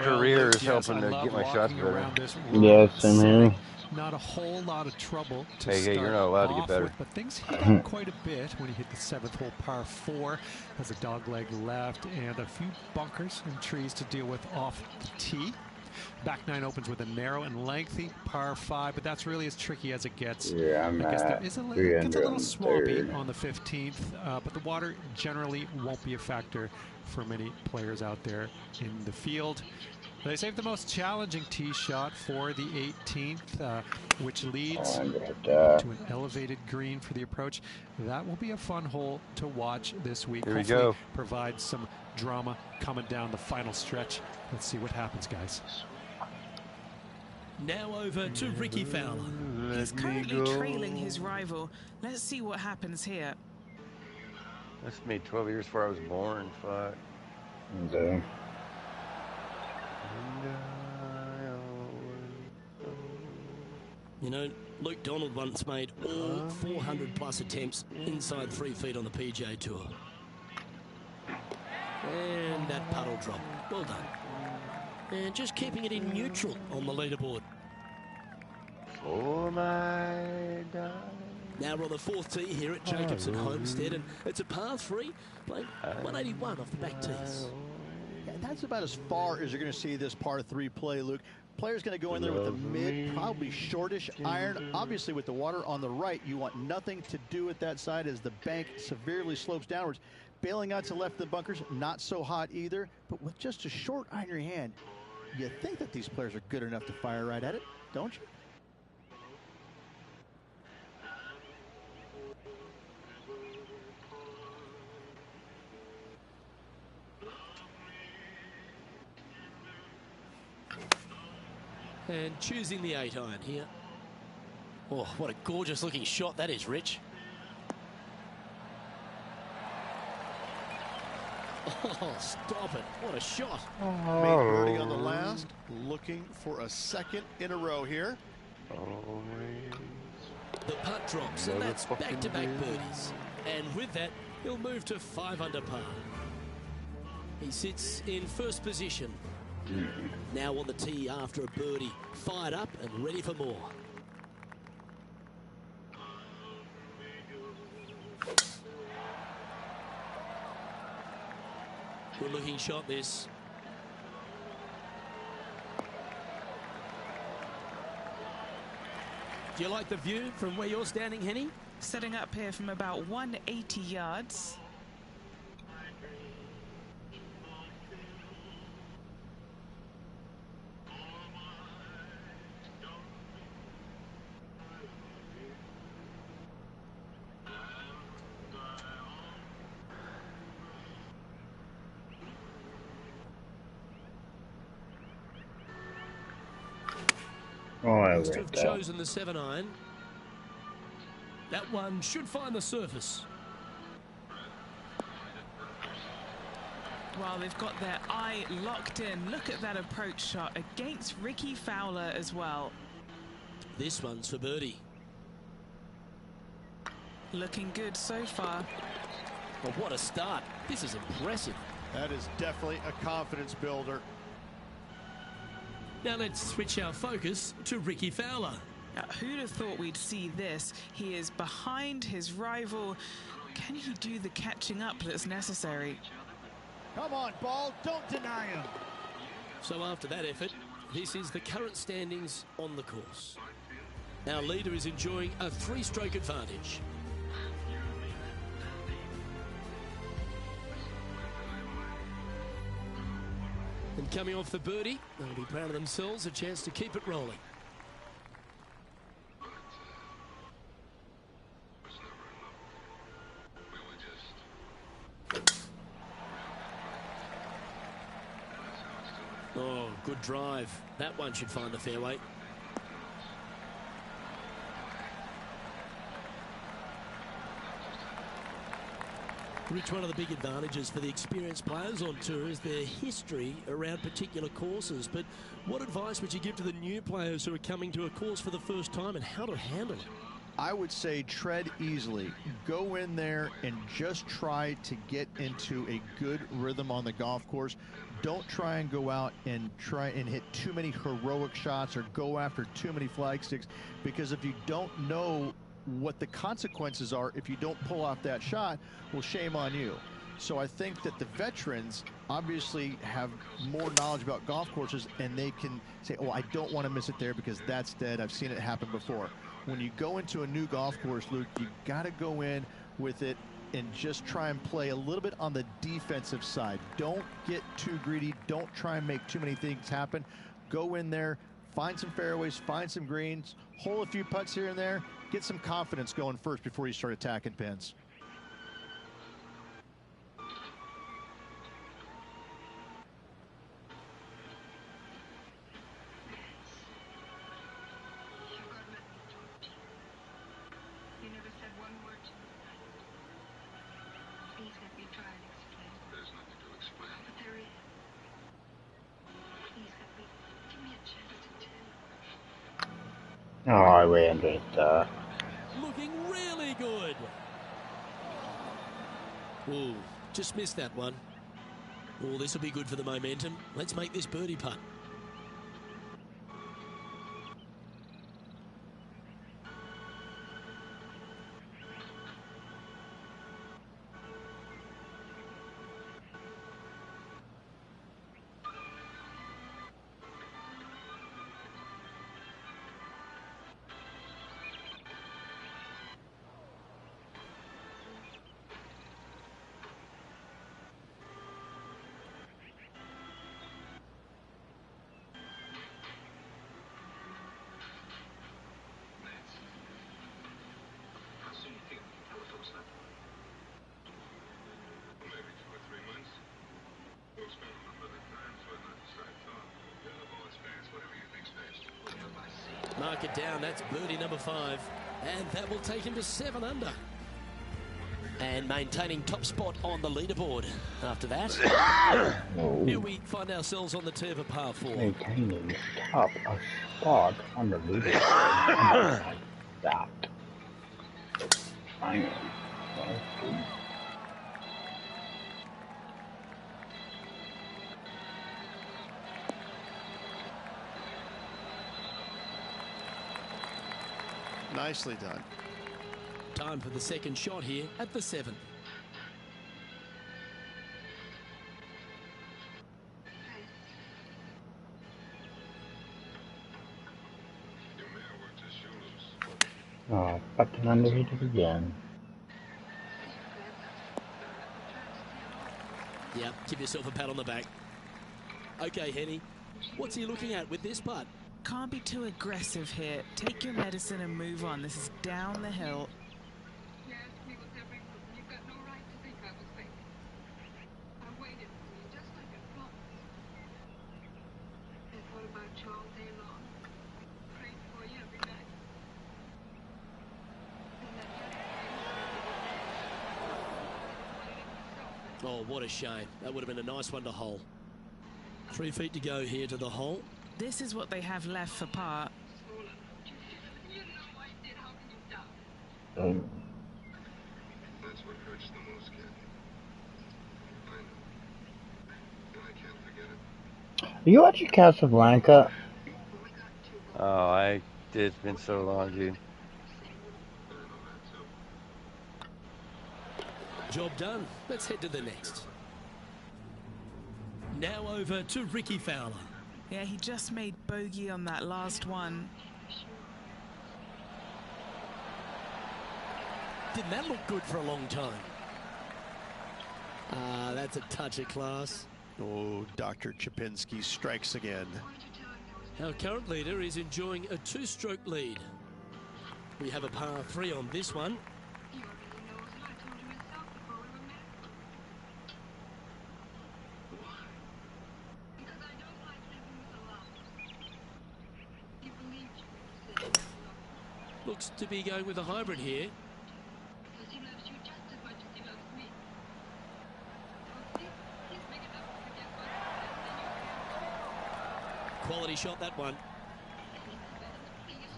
career is yes, helping I to love get my shots walking better. around this Yes, same here. Not a whole lot of trouble to Hey, start you're not allowed to get off better. with, but things heat up quite a bit when you hit the 7th hole par 4. Has a dog leg left and a few bunkers and trees to deal with off the tee. Back 9 opens with a narrow and lengthy par 5, but that's really as tricky as it gets. Yeah, I'm I guess there at is it gets a little swampy 303rd. on the 15th, but the water generally won't be a factor for many players out there in the field. They saved the most challenging tee shot for the 18th, which leads to an elevated green for the approach. That will be a fun hole to watch this week. Here we Hopefully go. provide some drama coming down the final stretch. Let's see what happens, guys. Now over to Ricky Fowler. He's currently trailing his rival. Let's see what happens here. This made 12 years before I was born. Fuck. Okay. You know, Luke Donald once made all 400 plus attempts inside 3 feet on the PGA Tour. And that puddle drop. Well done. And just keeping it in neutral on the leaderboard. Oh my God. Now we're on the 4th tee here at Jacobson Homestead, and it's a par 3, playing 181 off the back tees. Yeah, that's about as far as you're going to see this par 3 play, Luke. Player's going to go in there with a mid, probably shortish iron. Obviously, with the water on the right, you want nothing to do with that side as the bank severely slopes downwards. Bailing out to left of the bunkers, not so hot either. But with just a short iron in your hand, you think that these players are good enough to fire right at it, don't you? And choosing the 8-iron here. Oh, what a gorgeous looking shot that is, Rich. Oh, stop it. What a shot. Made birdie on the last, looking for a 2nd in a row here. The putt drops, and that's back-to-back birdies. And with that, he'll move to 5 under par. He sits in first position. Now on the tee after a birdie, fired up and ready for more. Good-looking shot, this. Do you like the view from where you're standing, Henny? Setting up here from about 180 yards. Oh, I Must read have that. chosen the 7-iron. That one should find the surface. Well, they've got their eye locked in. Look at that approach shot against Ricky Fowler as well. This one's for birdie. Looking good so far. Well, what a start. This is impressive. That is definitely a confidence builder. Now let's switch our focus to Ricky Fowler. Now, who'd have thought we'd see this? He is behind his rival. Can he do the catching up that's necessary? Come on, ball, don't deny him. So after that effort, this is the current standings on the course. Our leader is enjoying a 3-stroke advantage. And coming off the birdie, they'll be proud of themselves, a chance to keep it rolling. Oh, good drive. That one should find the fairway. Rich, one of the big advantages for the experienced players on tour is their history around particular courses. But what advice would you give to the new players who are coming to a course for the first time and how to handle it? I would say tread easily. Go in there and just try to get into a good rhythm on the golf course. Don't try and go out and try and hit too many heroic shots or go after too many flag sticks, because if you don't know what the consequences are if you don't pull off that shot, well, shame on you. So I think that the veterans obviously have more knowledge about golf courses, and they can say, oh, I don't want to miss it there because that's dead. I've seen it happen before. When you go into a new golf course, Luke, you got to go in with it and just try and play a little bit on the defensive side. Don't get too greedy. Don't try and make too many things happen. Go in there, find some fairways, find some greens, hole a few putts here and there, get some confidence going first before you start attacking pins. You never said one word to me. Please let me try and explain. There's nothing to explain. But there is. Please let me. Give me a chance to tell you. Oh, I ran underneath that. Looking really good. Ooh, just missed that one. Oh, this will be good for the momentum. Let's make this birdie putt. Mark it down. That's birdie number 5. And that will take him to 7 under. And maintaining top spot on the leaderboard after that. Here we find ourselves on the tee of a par 4. Maintaining top a spot on the leaderboard. That. I am. Nicely done. Time for the second shot here at the 7. Oh, fucking underheated again. Yep, give yourself a pat on the back. Okay, Henny, what's he looking at with this putt? Can't be too aggressive here. Take your medicine and move on. This is down the hill. You asked me what's every move, and you've got no right to think I was fake. I waited for you just like I promised. I thought about you all day long. Prayed for you every night. And that Oh, what a shame. That would have been a nice one to hole. 3 feet to go here to the hole. This is what they have left for par. you know I did. How can you doubt it? That's what hurts the most, Kathy. I know. And I can't forget it. Are you watching Casablanca? Oh, it's been so long, dude. Job done. Let's head to the next. Now over to Ricky Fowler. Yeah, he just made bogey on that last one. Didn't that look good for a long time? That's a touch of class. Oh, Dr. Chapinski strikes again. Our current leader is enjoying a 2-stroke lead. We have a par 3 on this one. He already knows it. I told you myself before we were married. Because I don't like living with a lie. He believed you when you said you didn't love him. Looks to be going with a hybrid here. Because he loves you just as much as he loves me. Don't see? He's big enough to forget my success, and you can't. Quality shot, that one.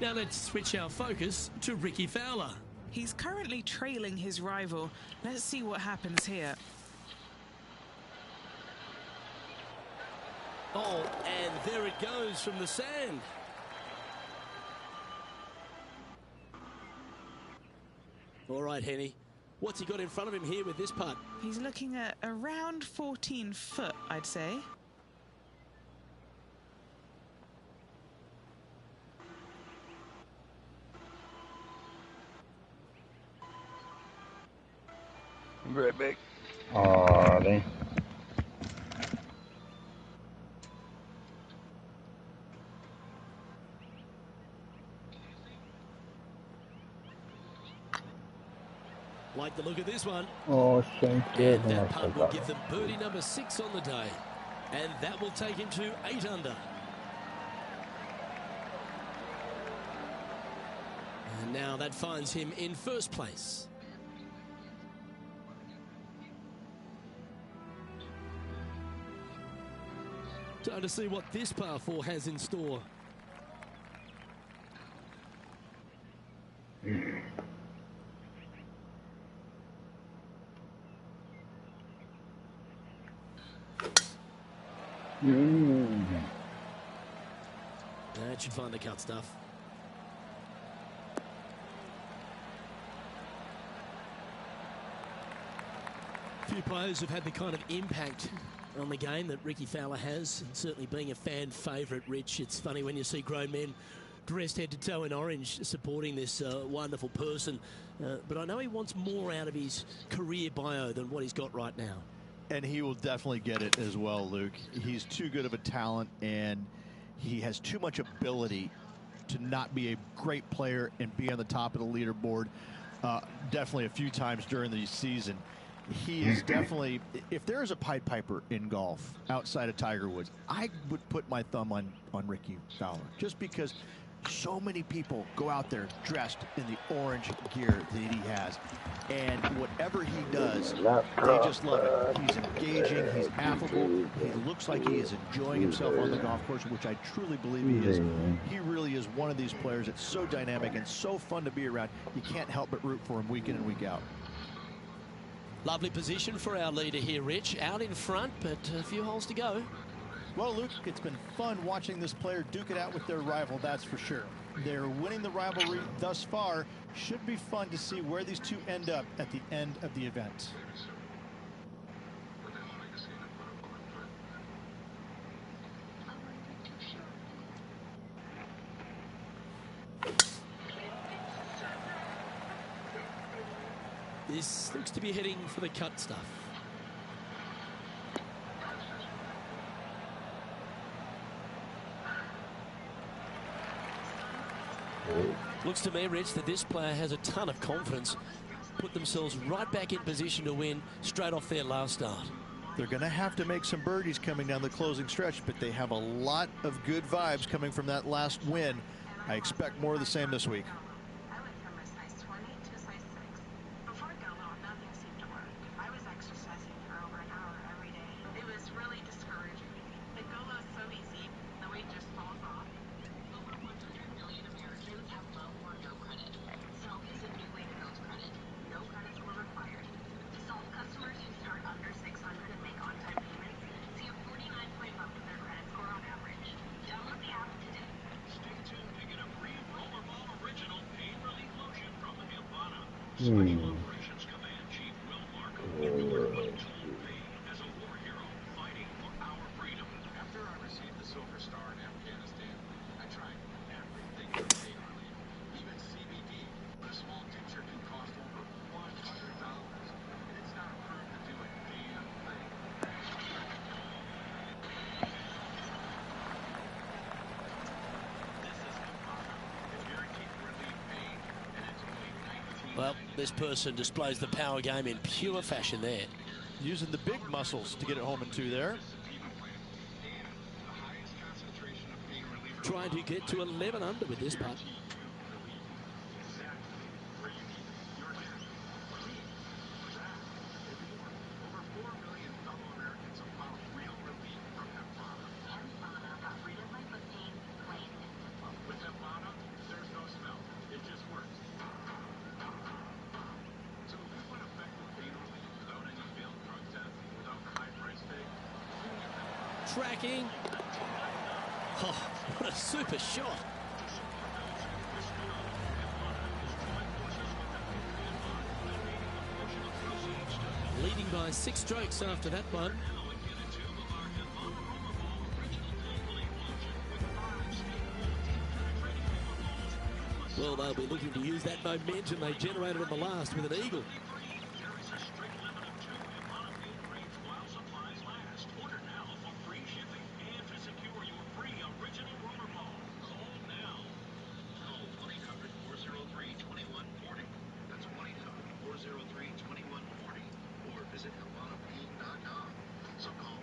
Now let's switch our focus to Ricky Fowler. He's currently trailing his rival. Let's see what happens here. Oh, and there it goes from the sand. All right, Henny. What's he got in front of him here with this putt? He's looking at around 14 foot, I'd say. Right back. Alrighty. Like the look of this one. Oh, thank you. And that putt will give them birdie number 6 on the day. And that will take him to 8 under. And now that finds him in first place. Time to see what this par 4 has in store. That should find the cut stuff. Few players have had the kind of impact on the game that Ricky Fowler has, and certainly being a fan favourite, Rich. It's funny when you see grown men dressed head to toe in orange supporting this wonderful person, but I know he wants more out of his career bio than what he's got right now. And he will definitely get it as well, Luke. He's too good of a talent, and he has too much ability to not be a great player and be on the top of the leaderboard definitely a few times during the season. He is definitely, if there is a Pied Piper in golf outside of Tiger Woods, I would put my thumb on Ricky Fowler, just because so many people go out there dressed in the orange gear that he has, and whatever he does, they just love it. He's engaging, he's affable, he looks like he is enjoying himself on the golf course, which I truly believe he is. He really is one of these players that's so dynamic and so fun to be around. You can't help but root for him week in and week out. Lovely position for our leader here, Rich. Out in front, but a few holes to go. Well, Luke, it's been fun watching this player duke it out with their rival, that's for sure. They're winning the rivalry thus far. Should be fun to see where these two end up at the end of the event. This looks to be heading for the cut stuff. Looks to me, Rich, that this player has a ton of confidence. Put themselves right back in position to win straight off their last start. They're going to have to make some birdies coming down the closing stretch, but they have a lot of good vibes coming from that last win. I expect more of the same this week. I went from a size 20 to a size 6. Before Golo, nothing seemed to work. I was exercising for over an hour every day. It was really discouraging. But Golo is so easy, the weight just falls off. Over 100 million Americans have low or no credit. Salt is a new way to build credit. No credit score required. Salt customers who start under 600 and make on-time payments see a 49-point bump in their credit score on average. Download the app today. Stay tuned to get a free Rollerball Original Pain Relief Lotion from Ambana. Hmm. Operations Command Chief Will Markham endured untold pain as a war hero fighting for our freedom. After I received the Silver Star in Afghanistan, I tried everything for pain relief. Even CBD, a small tincture can cost over $100. And it's not approved to do a damn thing. This is Ambana. It's guaranteed to relieve pain, and it's only $19. Well, this person displays the power game in pure fashion there. Using the big muscles to get it home in 2 there. Trying to get to 11 under with this putt. With Ambana, there's no smell. It just works. So if you want effective pain relief without any failed drug tests, without the high price tag, Tracking. Oh, what a super shot. Leading by 6 strokes after that one. Well, they'll be looking to use that momentum they generated on the last with an eagle. there is a strict limit of 2 Ambana pain creams while supplies last. Order now for free shipping and to secure your free original Rollerball. Call now. Call 1-800-403-2140. That's 1-800-403-2140. Or visit ambanapain.com. So call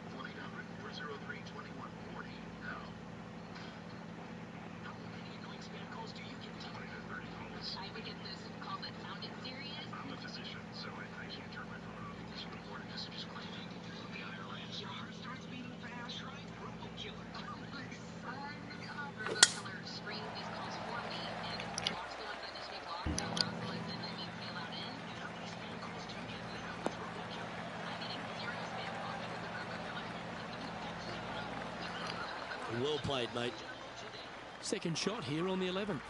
1-800-403-2140 now. How many annoying spam calls do you get? 20 to 30 calls. I would get those calls that sounded serious. I'm a physician, so I can't turn my phone off. These are important messages claiming from the IRS. Your heart starts beating fast. Try RoboKiller. Oh my son. RoboKiller screens these calls for me and blocks the ones that need to be blocked and allows the ones that I need to be allowed in. And how many spam calls do you get now with RoboKiller? I'm getting 0 spam calls because of RoboKiller. Well played, mate. Second shot here on the 11th.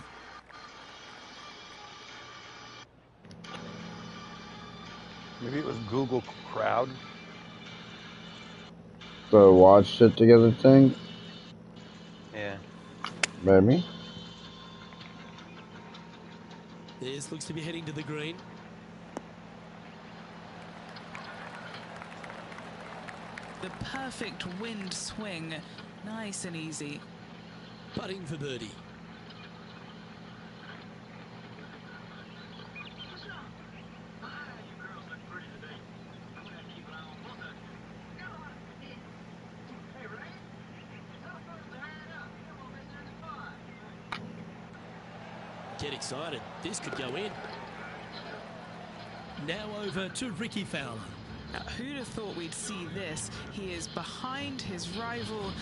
Maybe it was Google Crowd. The watch it together thing? Yeah. Maybe. This looks to be heading to the green. The perfect wind swing. Nice and easy. Putting for birdie. You girls look pretty today. I'm gonna have to keep an eye on both of you. Hey, Ray. Tell the folks to hurry up. Come on, Mr. in the spot. Get excited. This could go in. Now over to Ricky Fowler. Now, who'd have thought we'd see this? He is behind his rival.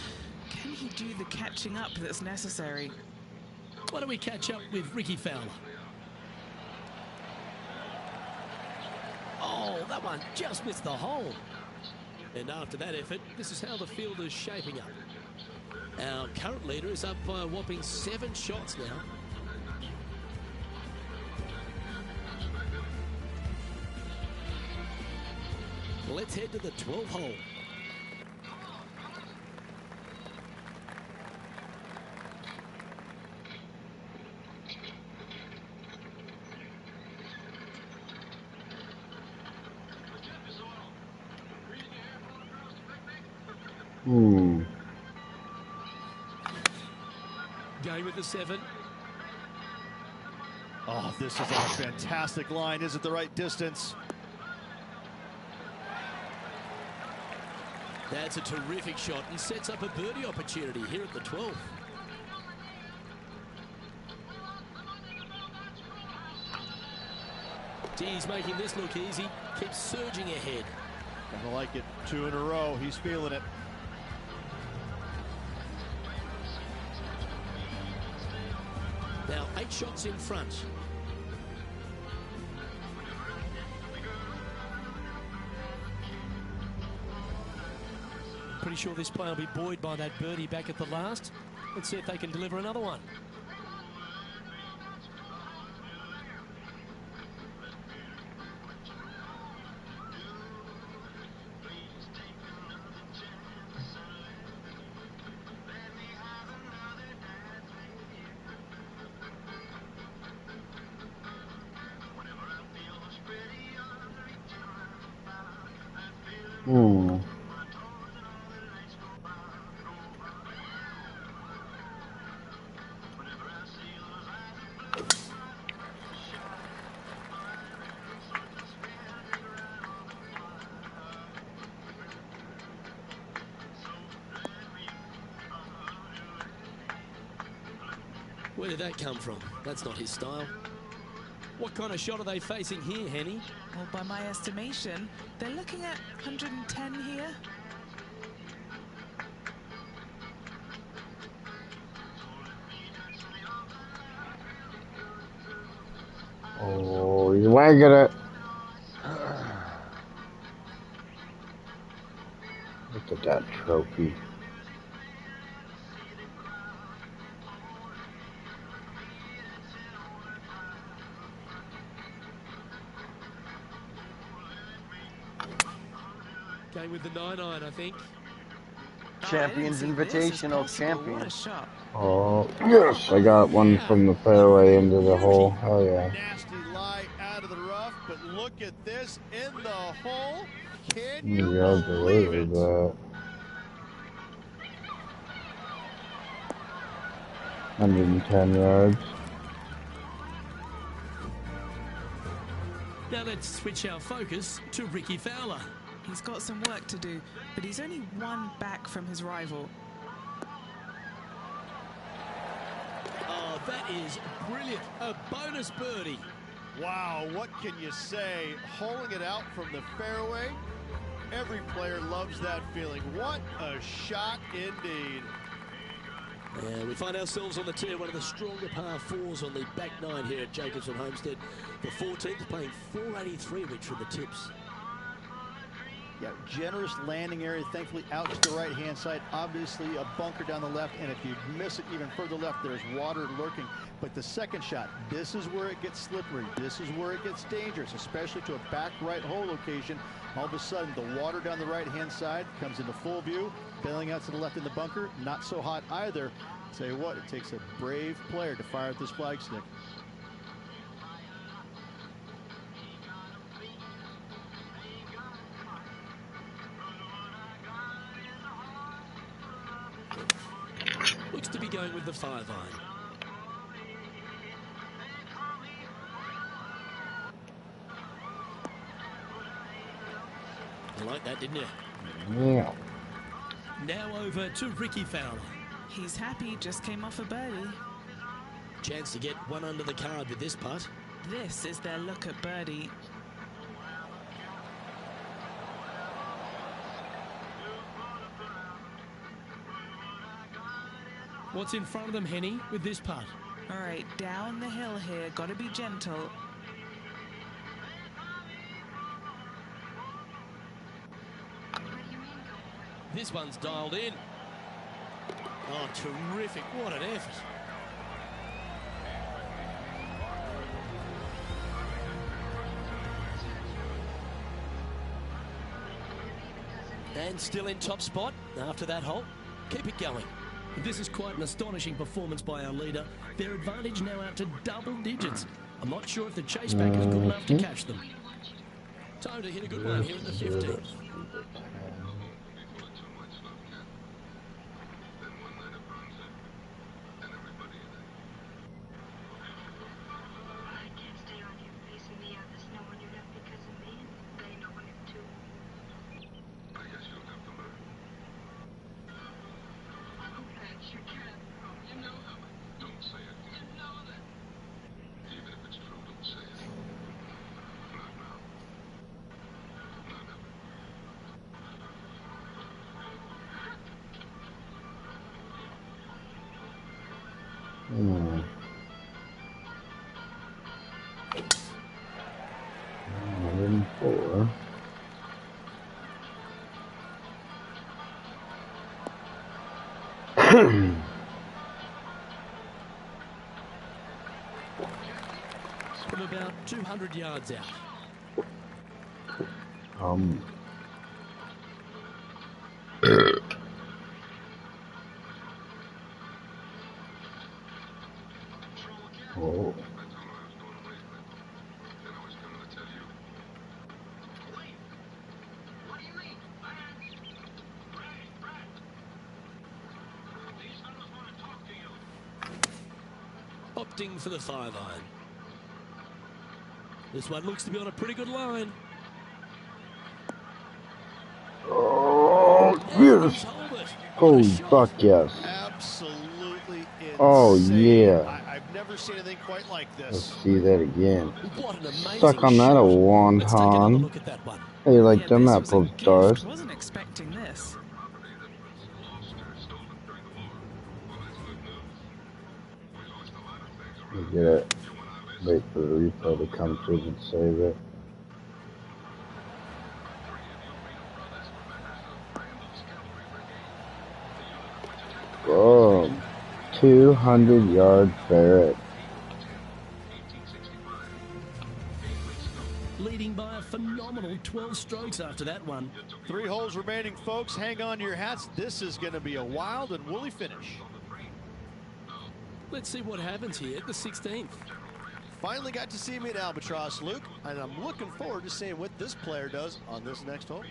Can he do the catching up that's necessary? Why don't we catch up with Ricky Fowler? Oh, that one just missed the hole. And after that effort, this is how the field is shaping up. Our current leader is up by a whopping 7 shots now. Let's head to the 12th hole. Going with the 7. Oh, this is on a fantastic line. Is it the right distance? That's a terrific shot and sets up a birdie opportunity here at the 12th. He's making this look easy. Keeps surging ahead. I like it. 2 in a row. He's feeling it. Now 8 shots in front. Pretty sure this player will be buoyed by that birdie back at the last. Let's see if they can deliver another one. Where did that come from? That's not his style. What kind of shot are they facing here, Henny? Well, by my estimation, they're looking at 110 here. Oh, he's wagging it. Look at that trophy. Going with the 9-iron, I think. Champions Invitational champion. What a shot. Oh, yes, I got one from the fairway into the hole. Oh, yeah. Nasty lie out of the rough, but look at this in the hole. Can Yeah, you I believe believe it? that. 110 yards. Now let's switch our focus to Ricky Fowler. He's got some work to do, but he's only 1 back from his rival. Oh, that is brilliant. A bonus birdie. Wow, what can you say? Holing it out from the fairway. Every player loves that feeling. What a shot indeed. Yeah, we find ourselves on the tee, one of the stronger par 4s on the back 9 here at Jacobson Homestead. The 14th playing 483, Rich, from the tips. Yeah, generous landing area, thankfully out to the right-hand side. Obviously a bunker down the left, and if you miss it even further left, there's water lurking. But the second shot, this is where it gets slippery. This is where it gets dangerous, especially to a back right hole location. All of a sudden, the water down the right-hand side comes into full view. Bailing out to the left in the bunker, not so hot either. Tell you what, it takes a brave player to fire at this flagstick. Looks to be going with the 5-iron. You like that, didn't you? Yeah. Now over to Ricky Fowler. He's happy, just came off a birdie. Chance to get one under the card with this putt. This is their look at birdie. What's in front of them, Henny, with this putt? All right, down the hill here, got to be gentle. This one's dialed in. Oh, terrific. What an effort. And still in top spot after that hole. Keep it going. This is quite an astonishing performance by our leader. Their advantage now out to double digits. I'm not sure if the chase back is good enough to catch them. Time to hit a good one here at the 15th. $104. From about 200 yards out. Oh. Opting for the 5-iron. This one looks to be on a pretty good line. Oh, yes. Oh, fuck yes. Absolutely insane. Oh, yeah. I've never seen anything quite like this. Let's see that again. What an amazing Suck on that, a shot. Let's take another wonton. look at that one. How you like them this apple was a stars? gift. Wasn't expecting this. Look at it. Wait for the replay to come through and save it. Boom. 200-yard ferret. Leading by a phenomenal 12 strokes after that one. 3 holes remaining, folks. Hang on to your hats. This is going to be a wild and woolly finish. Let's see what happens here at the 16th. Finally got to see me at Albatross, Luke, and I'm looking forward to seeing what this player does on this next hole.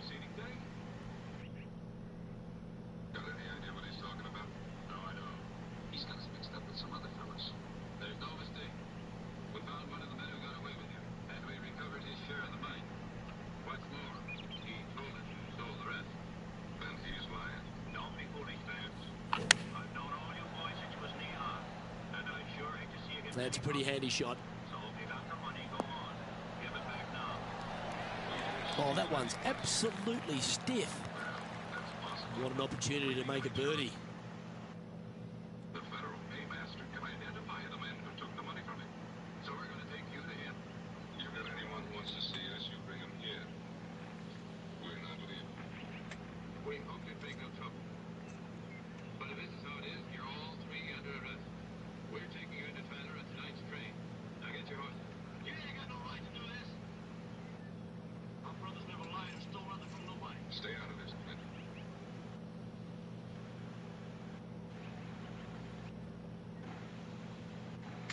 That's a pretty handy shot. Oh, that one's absolutely stiff. What an opportunity to make a birdie. The federal paymaster can identify the men who took the money from him. So we're going to take you to him. You've got anyone who wants to see us, you bring him here. We're not leaving. We hope you make no trouble. But if this is how it is, you're all 3 under arrest. We're taking you into Tyler at tonight's train. Now get your horses. You ain't got no right to do this. Our brothers never lied or stole nothing from nobody. Stay out of this, Clint.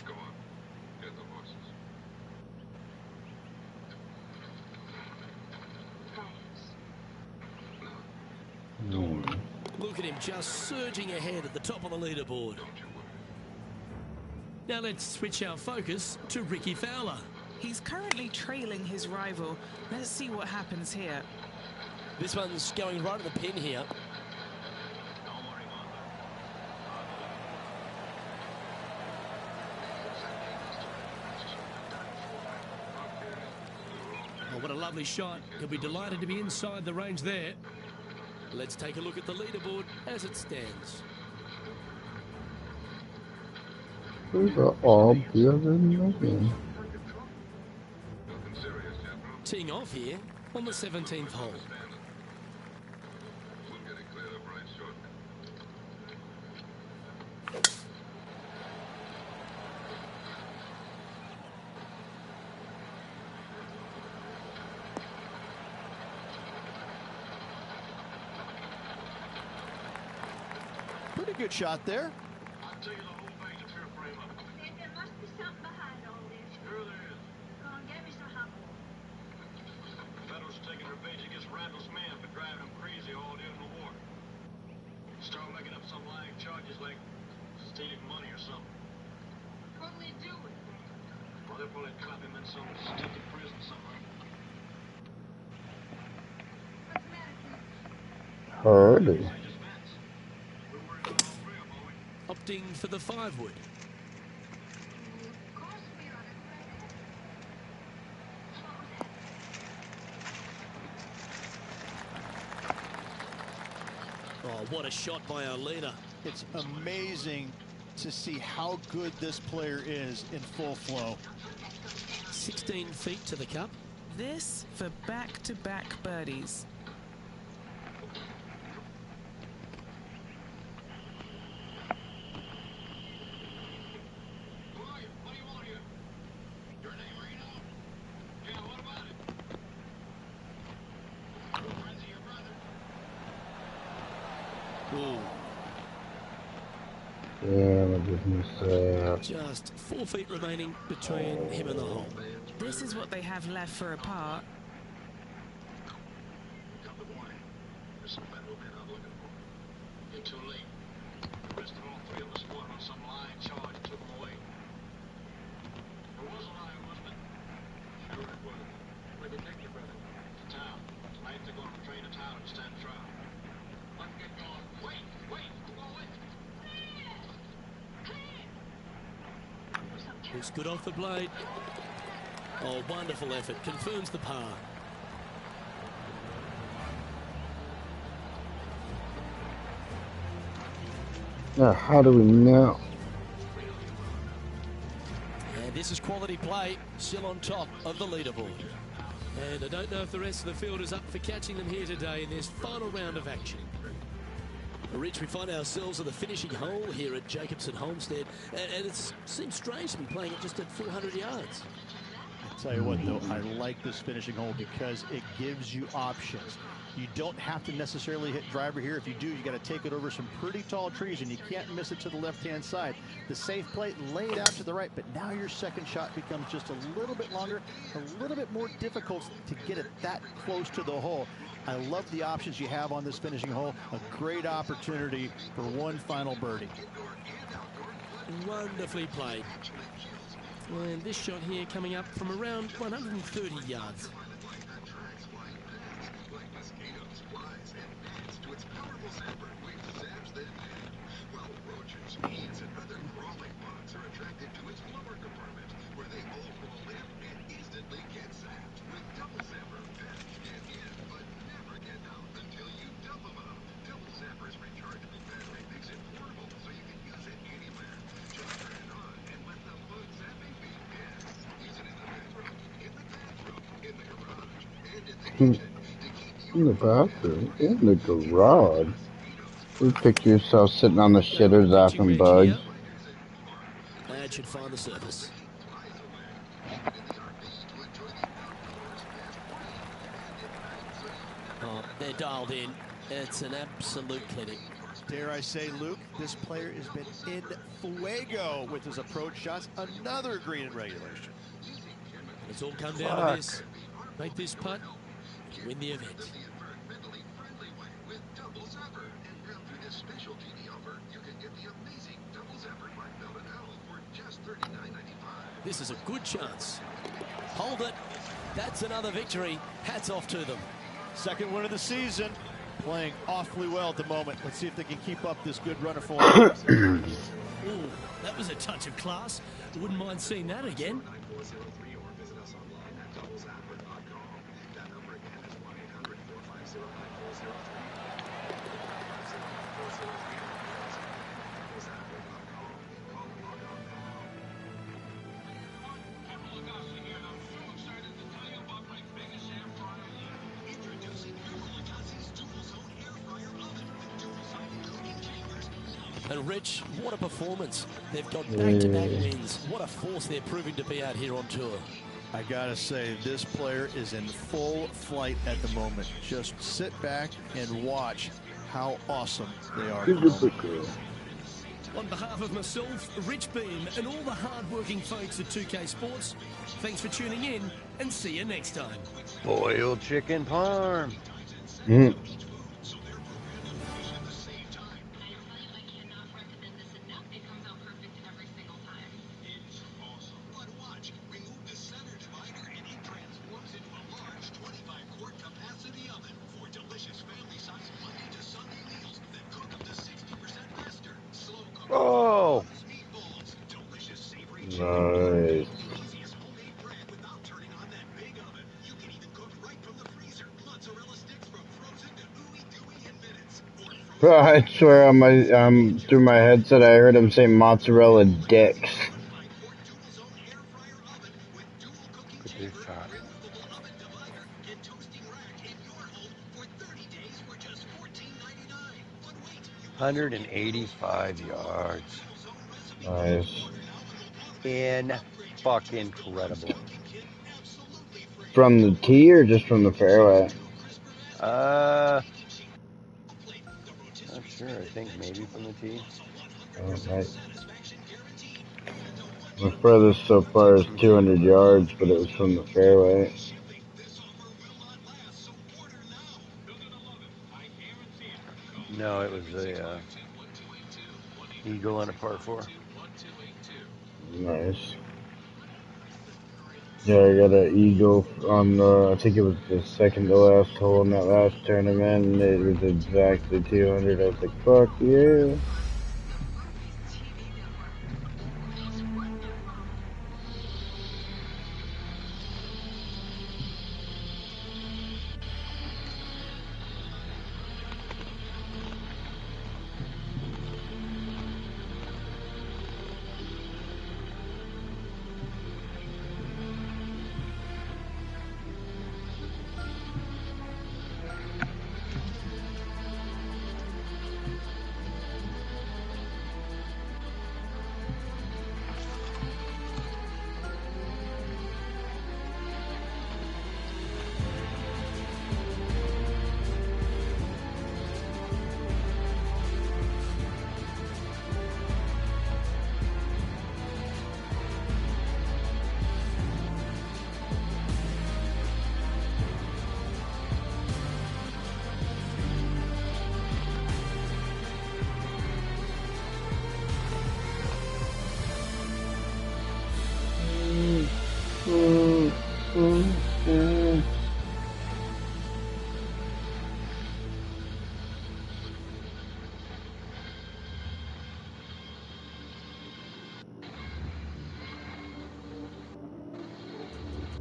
Go on. Get the horses. Look at him just surging ahead at the top of the leaderboard. Now let's switch our focus to Ricky Fowler. He's currently trailing his rival. Let's see what happens here. This one's going right at the pin here. Oh, what a lovely shot. He'll be delighted to be inside the range there. Let's take a look at the leaderboard as it stands. These are all better than nothing. Teeing off here on the 17th hole. Pretty good shot there. I'll tell you the whole thing to fair frame up. There must be something behind all this. Sure there is. Go on, get me some help. The federals taking revenge against Randall's man for driving him crazy all during the war. Start making up some lying charges like stealing money or something. What'll we do with that? Well, they'll probably trap him in some stinking prison somewhere. What's the matter, kid? Hurdy. Opting for the 5-wood. Of course we are. Oh, what a shot by our leader. It's amazing to see how good this player is in full flow. 16 feet to the cup. This for back-to-back birdies. Just 4 feet remaining between him and the hole. This is what they have left for a par. You're too late. The rest of all three of us fought on some line charge and took them away. It was a lie, wasn't it? Sure it was. Where'd they take you, brother? To town. Tonight they're going to train to town and stand trial. Let's get going. Wait, I'm going. It's good off the blade. Oh, wonderful effort. Confirms the par. Now, how do we know? And this is quality play, still on top of the leaderboard. And I don't know if the rest of the field is up for catching them here today in this final round of action. Rich, we find ourselves at the finishing hole here at Jacobson Homestead, and it seems strange to be playing it just at 400 yards. I'll tell you what, though, I like this finishing hole because it gives you options. You don't have to necessarily hit driver here. If you do, you got to take it over some pretty tall trees, and you can't miss it to the left-hand side. The safe play, lay it out to the right, but now your second shot becomes just a little bit longer, a little bit more difficult to get it that close to the hole. I love the options you have on this finishing hole. A great opportunity for one final birdie. Wonderfully played. And this shot here coming up from around 130 yards. In the bathroom, in the garage. You picture yourself sitting on the shitter zapping bugs. That should find the surface. Oh, they're dialed in. It's an absolute clinic. Dare I say, Luke, this player has been in fuego with his approach shots. Another green in regulation. It's all come down to this. Make this putt, win the event. This is a good chance. Hold it. That's another victory. Hats off to them. Second win of the season. Playing awfully well at the moment. Let's see if they can keep up this good run of form. Ooh, that was a touch of class. Wouldn't mind seeing that again. And Rich, what a performance. They've got back-to-back wins. What a force they're proving to be out here on tour. I gotta say, this player is in full flight at the moment. Just sit back and watch how awesome they are. On behalf of myself, Rich Beam, and all the hard-working folks at 2K Sports, thanks for tuning in, and see you next time. Boiled chicken parm. Oh! Nice. I swear on my through my headset I heard him say mozzarella dicks. Look at this shot. 185 yards. Nice. In fucking incredible. From the tee or just from the fairway? Not sure. I think maybe from the tee. Oh, nice. My furthest so far is 200 yards, but it was from the fairway. No, it was a eagle on a par 4. Nice. Yeah, I got an eagle on the, I think it was the second to last hole in that last tournament, and it was exactly 200. I was like, fuck yeah.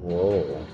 Whoa.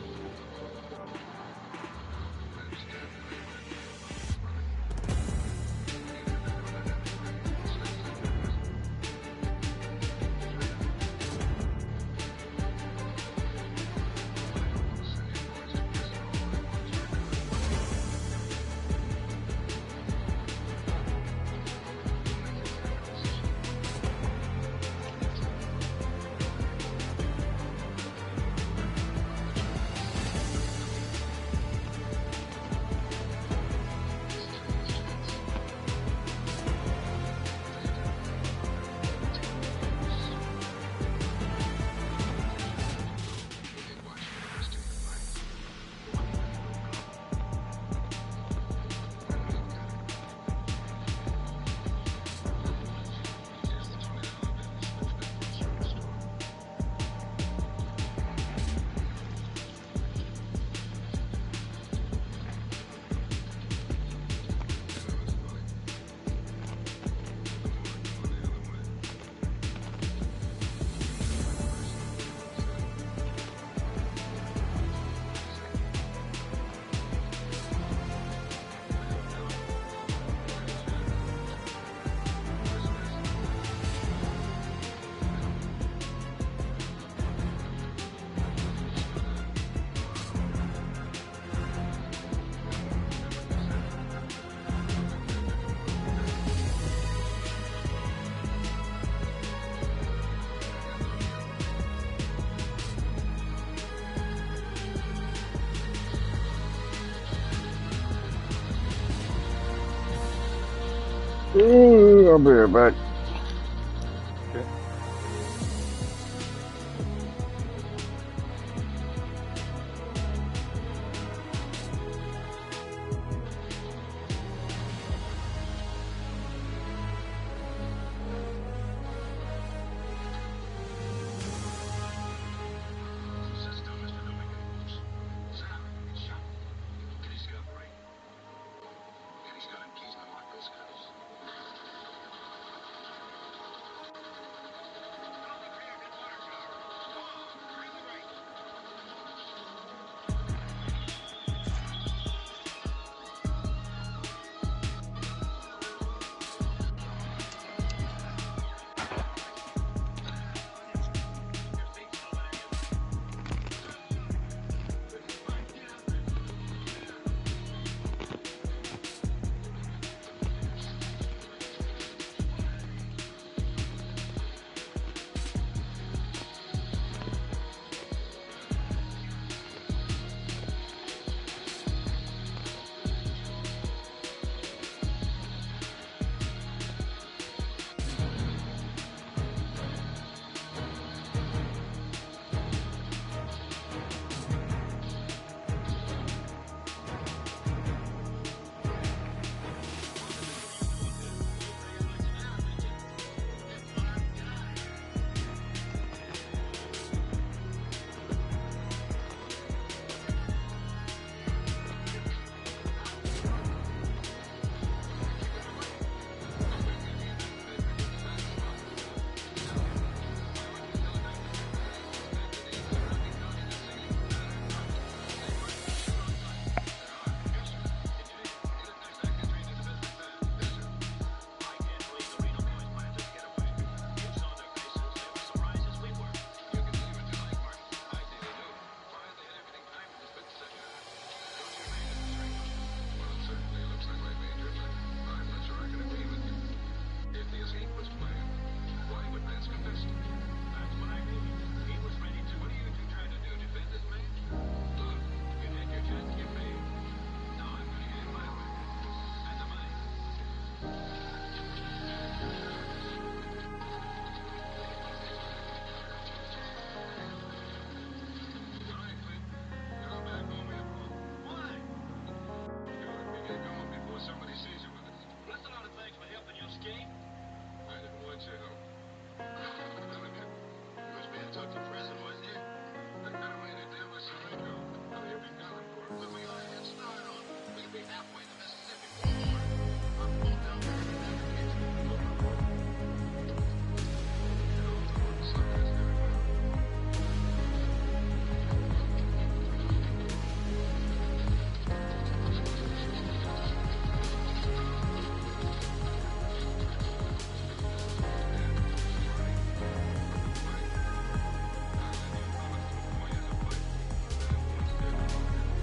Ooh, I'll be right back. Okay.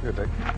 Good, Dick.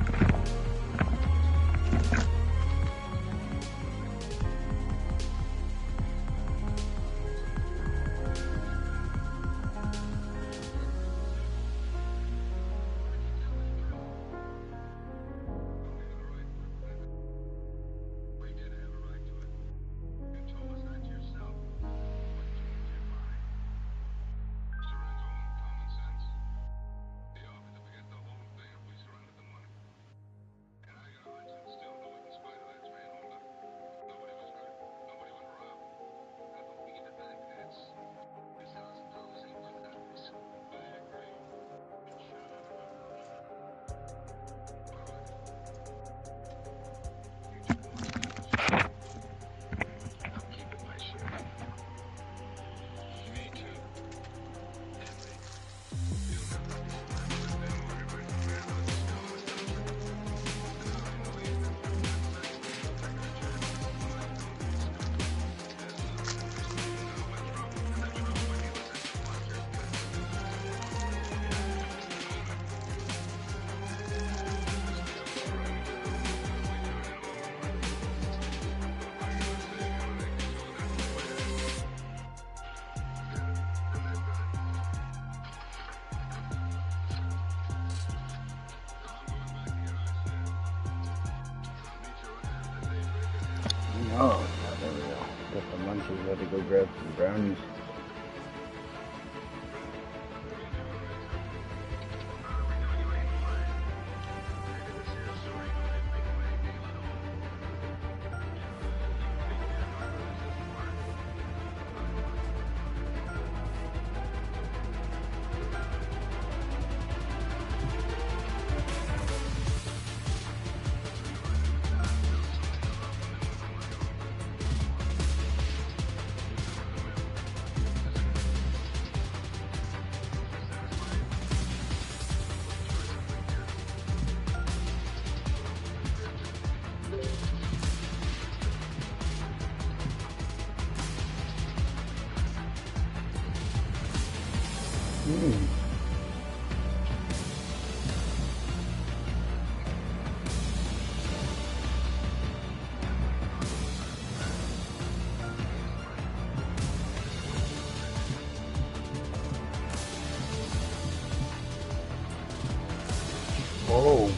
Oh, there we go. Got the munchies. Had to go grab some brownies. Oh.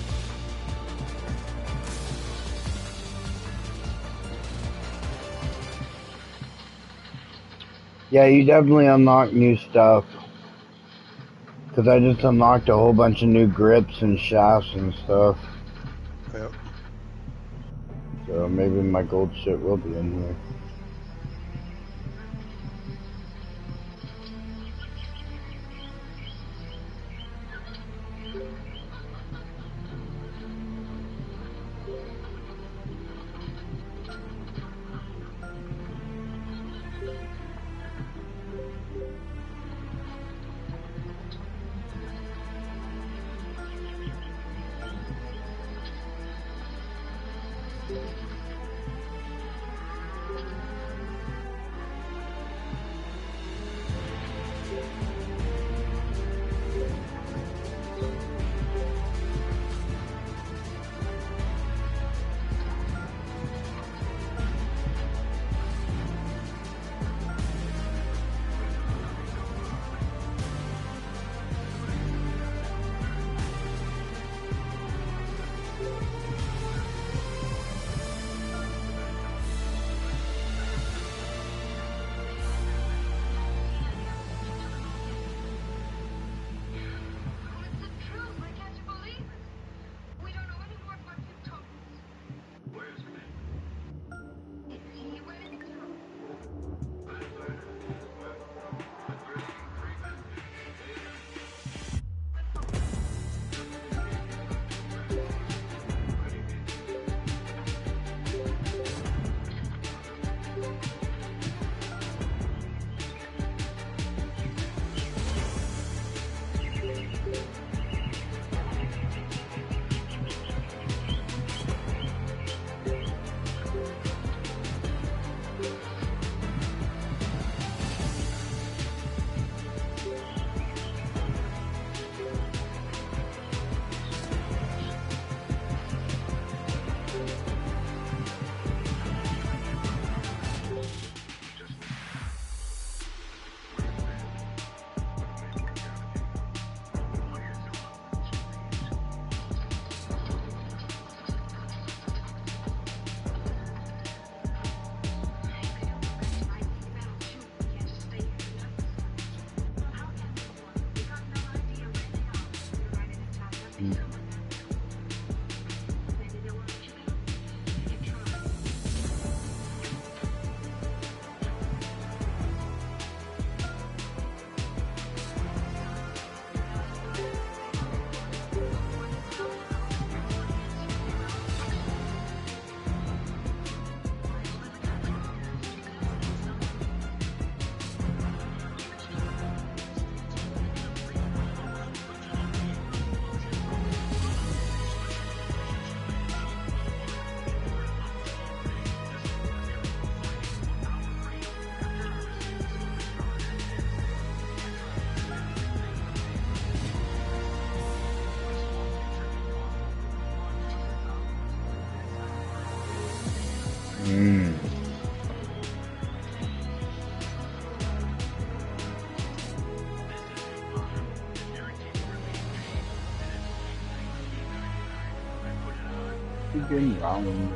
Yeah, you definitely unlock new stuff. Because I just unlocked a whole bunch of new grips and shafts and stuff. Yep. So maybe my gold shit will be in here. Good round.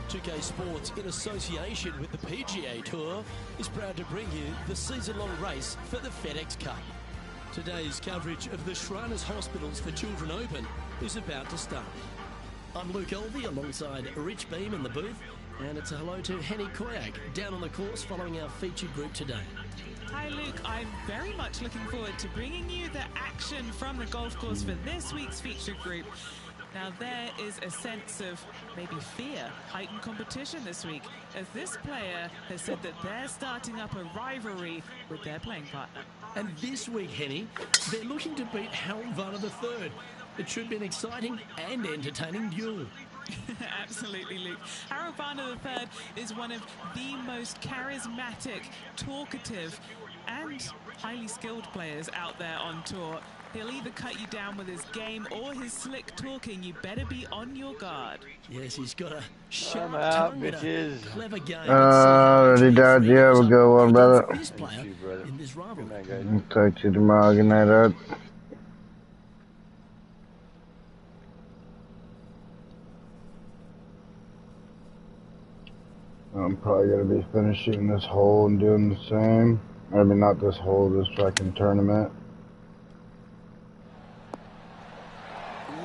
PGA Sports, in association with the PGA Tour, is proud to bring you the season-long race for the FedEx Cup. Today's coverage of the Shriners Hospitals for Children Open is about to start. I'm Luke Elvey alongside Rich Beam in the booth, and it's a hello to Henny Koyak down on the course following our featured group today. Hi Luke, I'm very much looking forward to bringing you the action from the golf course for this week's featured group. Now there is a sense of maybe fear, heightened competition this week, as this player has said that they're starting up a rivalry with their playing partner. And this week, Henny, they're looking to beat Harold Varner III. It should be an exciting and entertaining duel. Absolutely, Luke. Harold Varner III is one of the most charismatic, talkative, and highly skilled players out there on tour. He'll either cut you down with his game or his slick talking. You better be on your guard. Yes, he's got a sharp I'm out, tongue and a bitches. clever game. Already done. You have a good one, brother. This player in this rivalry. Good night, guys. I'll talk to you tomorrow. Good night, Ed. I'm probably gonna be finishing this hole and doing the same. I mean, not this hole, this fucking tournament.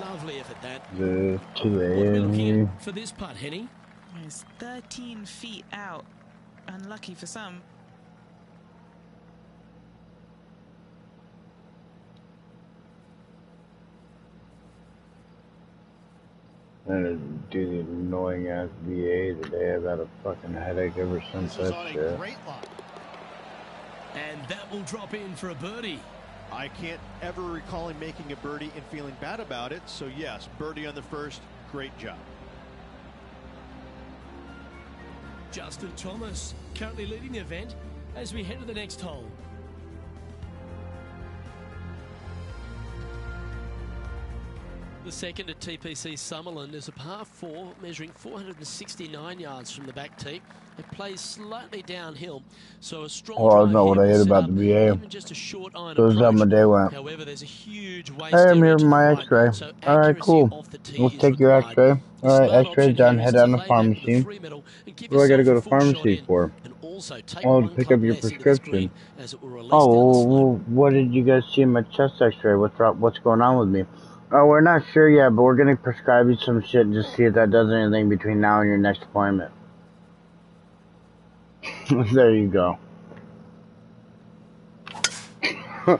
Lovely effort that. The 2 What are we a.m. looking here. at for this putt, Henny? It's 13 feet out. Unlucky for some. And to do the annoying ass VA today. I've had a fucking headache ever since that shit. And that will drop in for a birdie. I can't ever recall him making a birdie and feeling bad about it. So yes, birdie on the first. Great job. Justin Thomas currently leading the event as we head to the next hole. The second at TPC Summerland is a par 4 measuring 469 yards from the back tee. It plays slightly downhill, so a strong Oh, I don't know what I hate about the VA. just a short iron So is how my day went. However, there's a huge waste Hey, I'm area here to with my the right, x-ray. so Alright, cool. off the tee Let's is take your required. x-ray. Alright, x-ray's done. Head down to pharmacy. What do I gotta go to pharmacy for? Oh, to pick up your prescription. Oh, well, what did you guys see in my chest x-ray? What's going on with me? Oh, we're not sure yet, but we're gonna prescribe you some shit and just see if that does anything between now and your next appointment. There you go. Yep.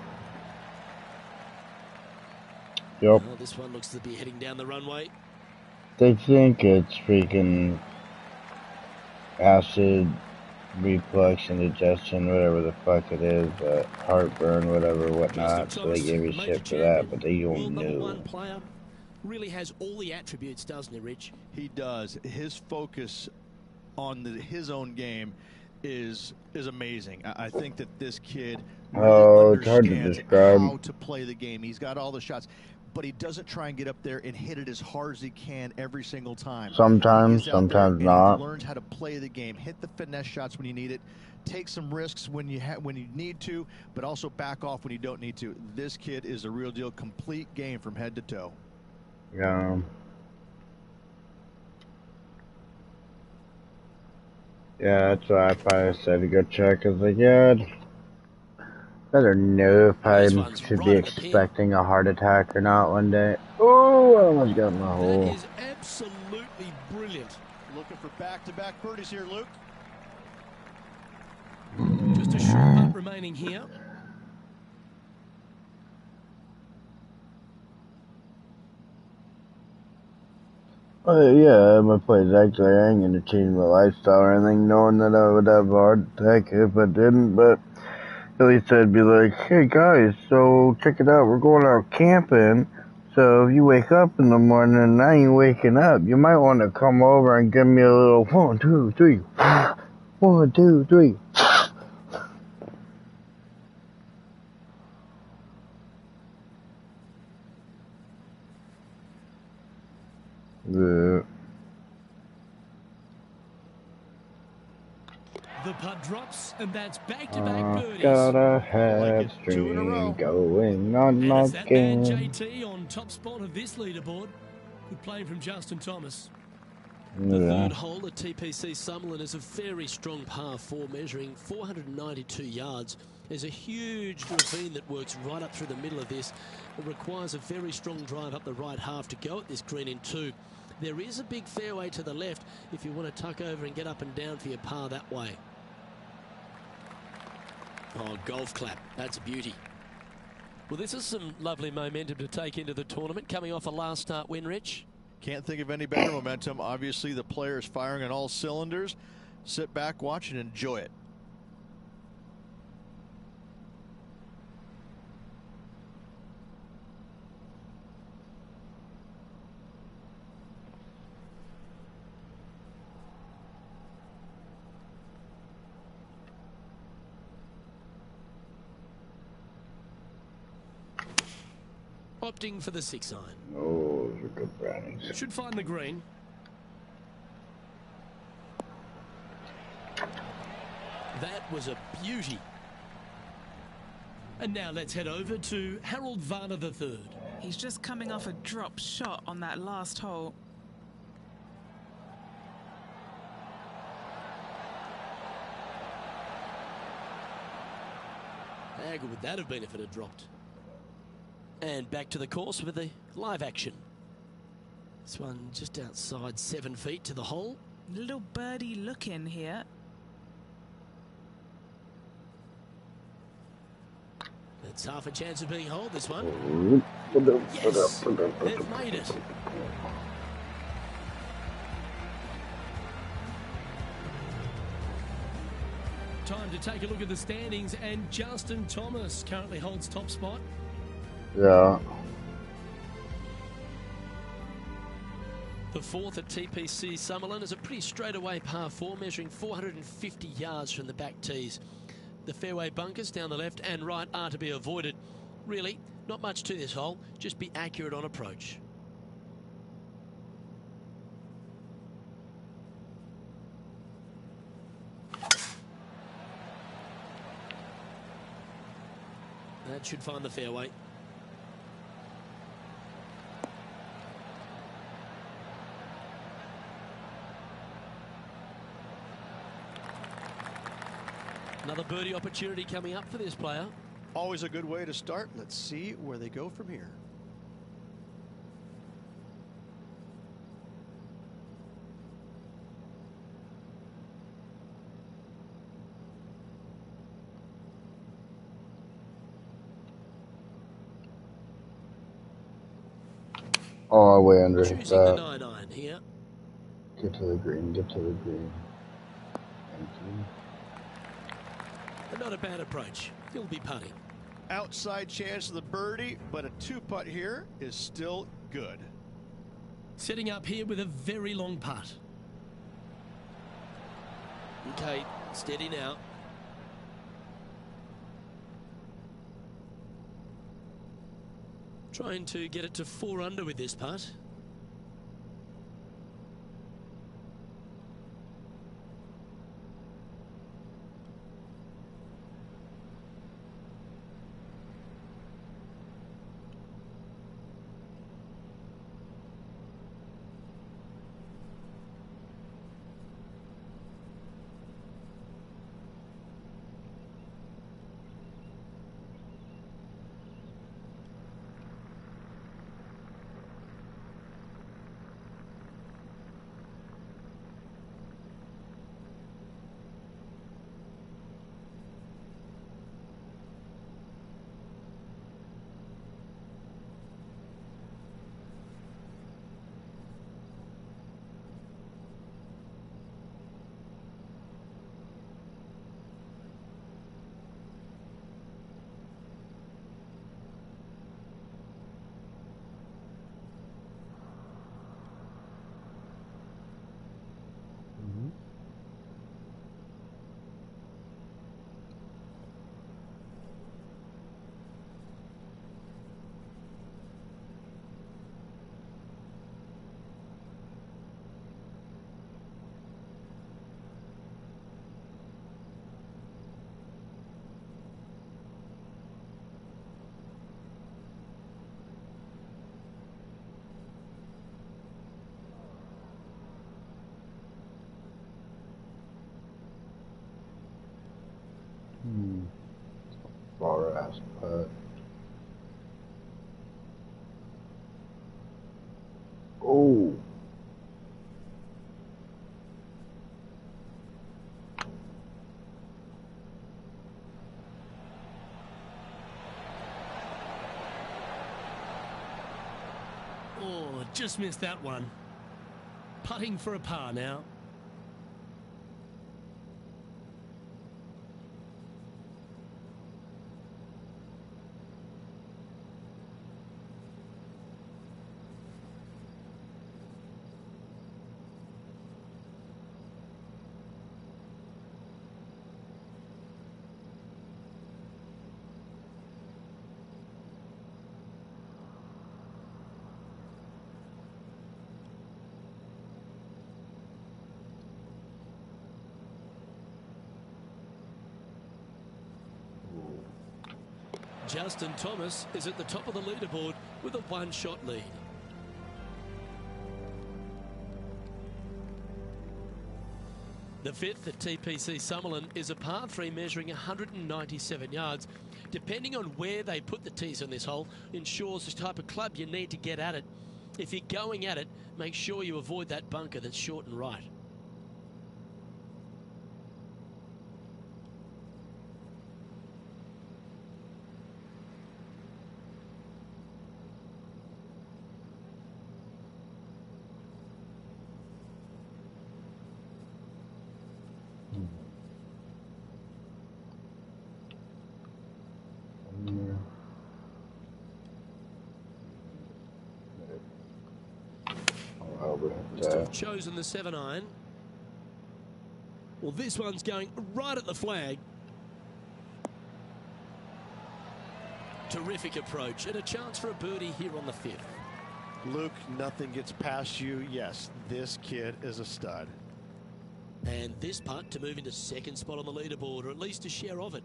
Well, this one looks to be heading down the runway. They think it's freaking acid reflux, indigestion, whatever the fuck it is, heartburn, whatever, whatnot. So they gave you shit for that, but they don't know. Player really has all the attributes, doesn't he, Rich? He does. His focus on his own game is amazing. I think that this kid really it's hard to understands describe how to play the game. He's got all the shots, but he doesn't try and get up there and hit it as hard as he can every single time. Sometimes not. He learns how to play the game, hit the finesse shots when you need it, take some risks when you need to, but also back off when you don't need to. This kid is a real deal, complete game from head to toe. Yeah. Yeah, that's why I probably said to go check. I was like, yeah, better know if I This one's should be right at the pin. expecting a heart attack or not one day. Oh, I almost got in the That hole. is absolutely brilliant. Looking for back-to-back birdies here, Luke. Just a short putt remaining here. Yeah, my place actually, I ain't gonna change my lifestyle or anything, knowing that I would have a heart attack if I didn't, but at least I'd be like, hey guys, so check it out, we're going out camping, so if you wake up in the morning and I ain't waking up, you might want to come over and give me a little 1, 2, 3, 1, 2, 3. Yeah. The putt drops, and that's back-to-back birdies. Got a Like half it. 2 in a row. stream going on And my it's that man game. JT on top spot of this leaderboard. Good play from Justin Thomas. The Yeah. third hole at TPC Summerlin is a very strong par 4, measuring 492 yards. There's a huge ravine that works right up through the middle of this. It requires a very strong drive up the right half to go at this green in 2. There is a big fairway to the left if you want to tuck over and get up and down for your par that way. Oh, golf clap. That's a beauty. Well, this is some lovely momentum to take into the tournament, coming off a last start win, Rich. Can't think of any better momentum. Obviously, the players firing on all cylinders. Sit back, watch, and enjoy it. Opting for the 6-iron. Oh, those are good brownies. Should find the green. That was a beauty. And now let's head over to Harold Varner III. He's just coming off a drop shot on that last hole. How good would that have been if it had dropped? And back to the course with the live action. This one just outside 7 feet to the hole. Little birdie look in here. It's half a chance of being holed, this one. Yes, they've made it. Time to take a look at the standings, and Justin Thomas currently holds top spot. Yeah. The fourth at TPC Summerlin is a pretty straightaway par 4, measuring 450 yards from the back tees. The fairway bunkers down the left and right are to be avoided. Really, not much to this hole, just be accurate on approach. That should find the fairway. Another birdie opportunity coming up for this player. Always a good way to start. Let's see where they go from here. Oh, way under Choosing the that. 9-iron here. Get to the green, get to the green. Thank you. But not a bad approach. He'll be putting. Outside chance of the birdie, but a 2-putt here is still good. Setting up here with a very long putt. Okay, steady now. Trying to get it to 4 under with this putt. last putt. Oh. Oh, just missed that one. Putting for a par now. Justin Thomas is at the top of the leaderboard with a one-shot lead. The fifth at TPC Summerlin is a par 3 measuring 197 yards. Depending on where they put the tees on this hole ensures the type of club you need to get at it. If you're going at it, make sure you avoid that bunker that's short and right. Must have chosen the 7-iron. Well, this one's going right at the flag. Terrific approach and a chance for a birdie here on the 5th. Luke, nothing gets past you. Yes, this kid is a stud. And this putt to move into second spot on the leaderboard, or at least a share of it.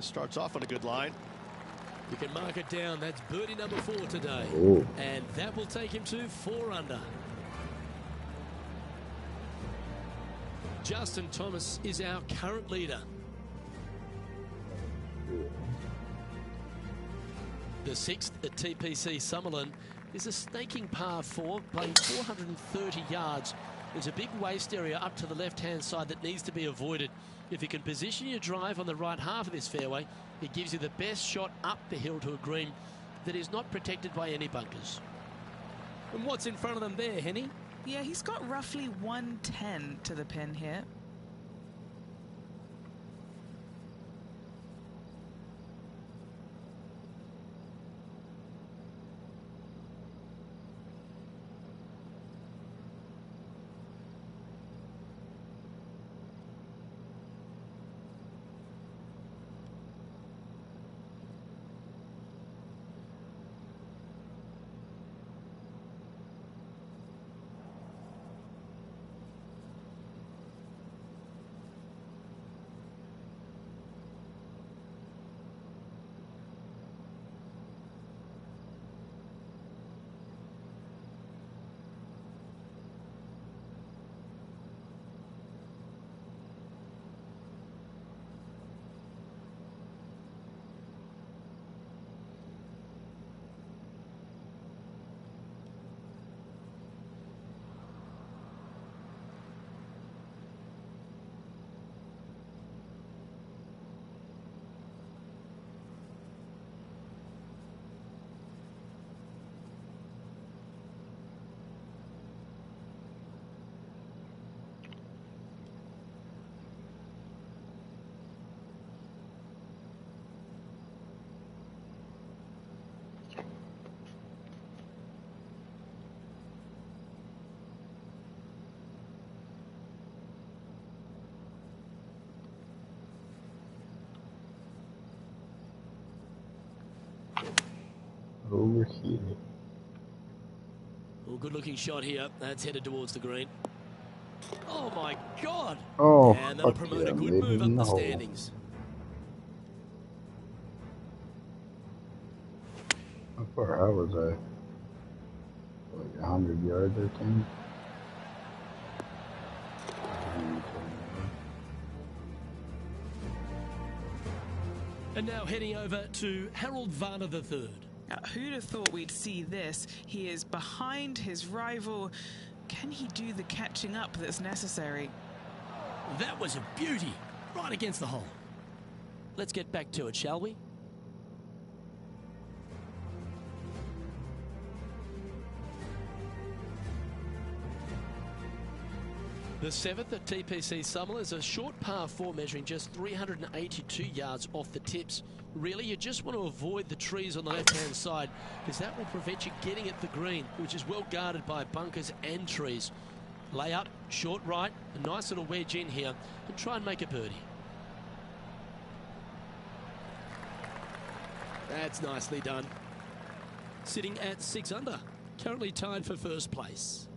Starts off on a good line. You can mark it down. That's birdie number 4 today. Ooh. And that will take him to 4 under. Justin Thomas is our current leader. The 6th at TPC Summerlin is a staking par 4, playing 430 yards. There's a big waste area up to the left-hand side that needs to be avoided. If you can position your drive on the right half of this fairway, it gives you the best shot up the hill to a green that is not protected by any bunkers. And what's in front of them there, Henny? Yeah, he's got roughly 110 to the pin here. Yeah. Well, good looking shot here. That's headed towards the green. Oh my God! Oh, And that'll fuck promote yeah, a good made it move in up the the hole. standings. How far out was I? Like 100 yards, I think. And now heading over to Harold Varner III. Now, who'd have thought we'd see this? He is behind his rival. Can he do the catching up that's necessary? That was a beauty, right against the hole. Let's get back to it, shall we? The seventh at TPC Summerlin is a short par 4 measuring just 382 yards off the tips. Really, you just want to avoid the trees on the left-hand side because that will prevent you getting at the green, which is well guarded by bunkers and trees. Lay up, short right, a nice little wedge in here, and try and make a birdie. That's nicely done. Sitting at 6 under, currently tied for first place.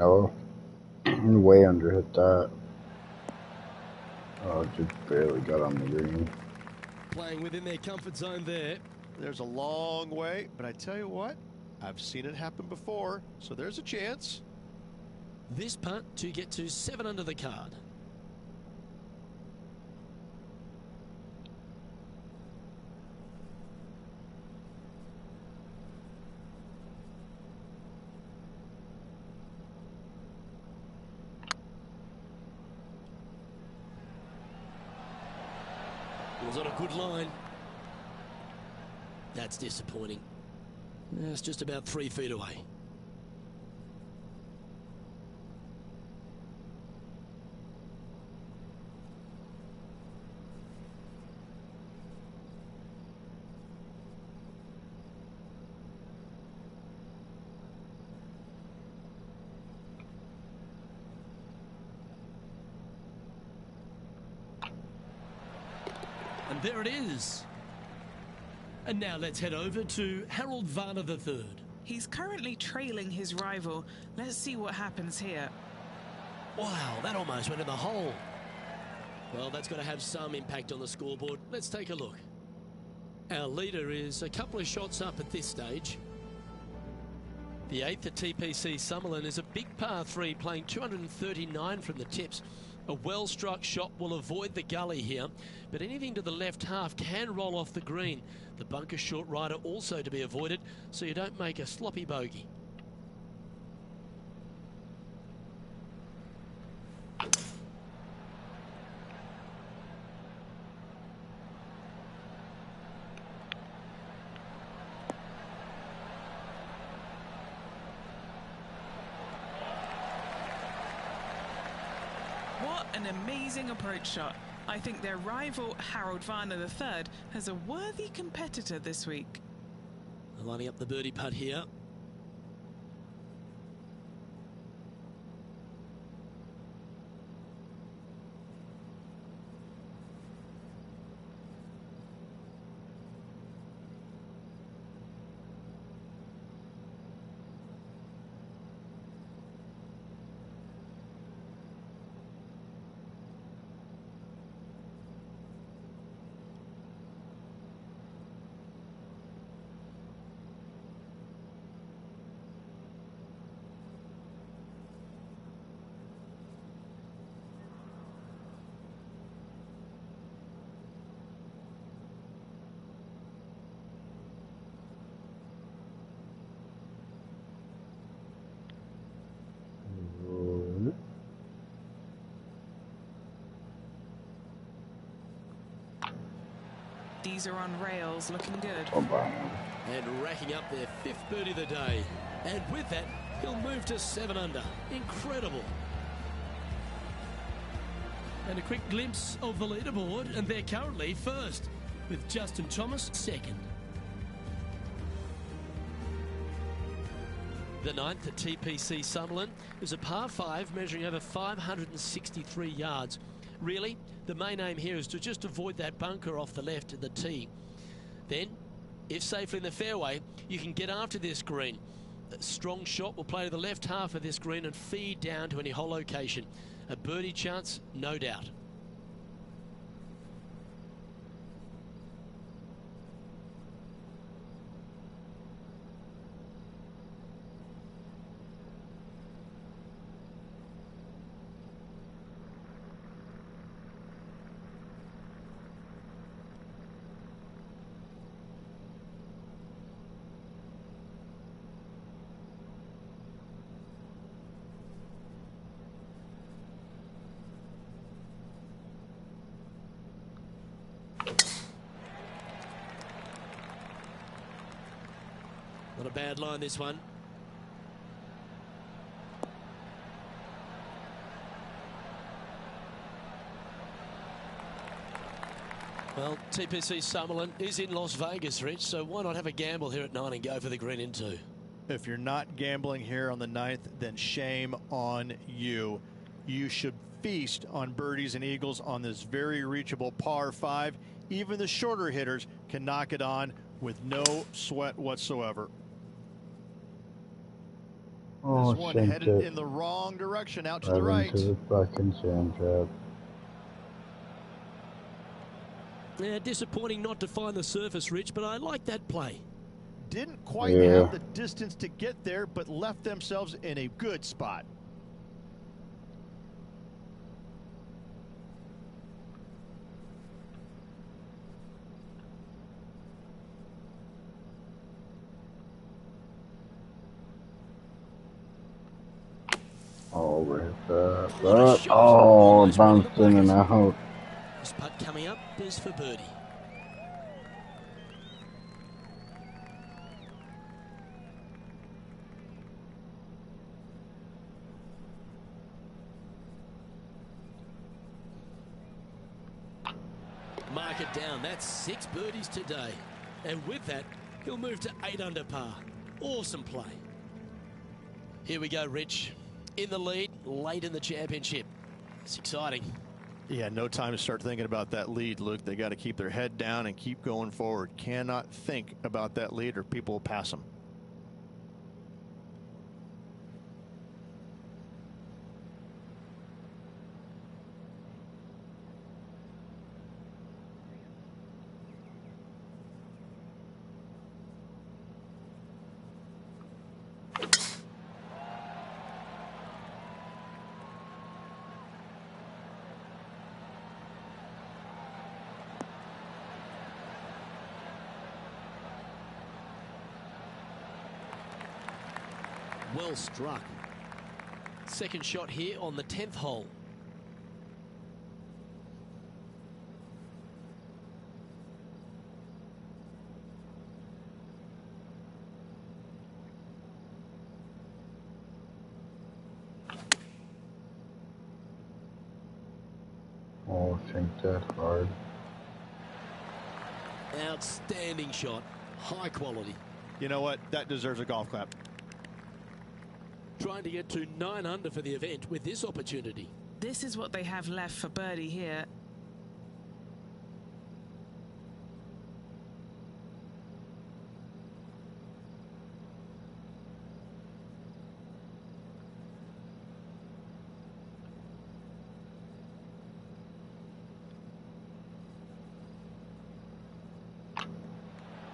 Oh, way under hit that. Oh, just barely got on the green. Playing within their comfort zone there. There's a long way, but I tell you what, I've seen it happen before, so there's a chance. This putt to get to 7 under the card. It was on a good line. That's disappointing. It's just about 3 feet away. And there it is. And now let's head over to Harold Varner III. He's currently trailing his rival. Let's see what happens here. Wow, that almost went in the hole. Well, that's got to have some impact on the scoreboard. Let's take a look. Our leader is a couple of shots up at this stage. The 8th at TPC Summerlin is a big par 3 playing 239 from the tips. A well-struck shot will avoid the gully here, but anything to the left half can roll off the green. The bunker short rider also to be avoided, so you don't make a sloppy bogey. What an amazing approach shot. I think their rival, Harold Varner III, has a worthy competitor this week. Lining up the birdie putt here. These are on rails, looking good. And racking up their 5th birdie of the day. And with that, he'll move to 7 under. Incredible. And a quick glimpse of the leaderboard, and they're currently first, with Justin Thomas second. The 9th at TPC Summerlin is a par 5 measuring over 563 yards. Really, the main aim here is to just avoid that bunker off the left of the tee. Then, if safely in the fairway, you can get after this green. A strong shot will play to the left half of this green and feed down to any hole location. A birdie chance, no doubt. Not a bad line, this one. Well, TPC Summerlin is in Las Vegas, Rich, so why not have a gamble here at 9 and go for the green in 2? If you're not gambling here on the 9th, then shame on you. You should feast on birdies and eagles on this very reachable par 5. Even the shorter hitters can knock it on with no sweat whatsoever. Oh, this one headed in the wrong direction, out to the right. To the fucking sand trap. Yeah, disappointing not to find the surface, Rich, but I like that play. Didn't quite have the distance to get there, but left themselves in a good spot. Oh, where's that? Oh, bounced in and out. This putt coming up is for birdie. Mark it down. That's 6 birdies today. And with that, he'll move to 8 under par. Awesome play. Here we go, Rich. In the lead, late in the championship. It's exciting. Yeah, no time to start thinking about that lead, Luke. They got to keep their head down and keep going forward. Cannot think about that lead or people will pass them. Well struck. Second shot here on the 10th hole. Oh, think that hard. Outstanding shot. High quality. You know what? That deserves a golf clap. Trying to get to 9 under for the event with this opportunity. This is what they have left for birdie here.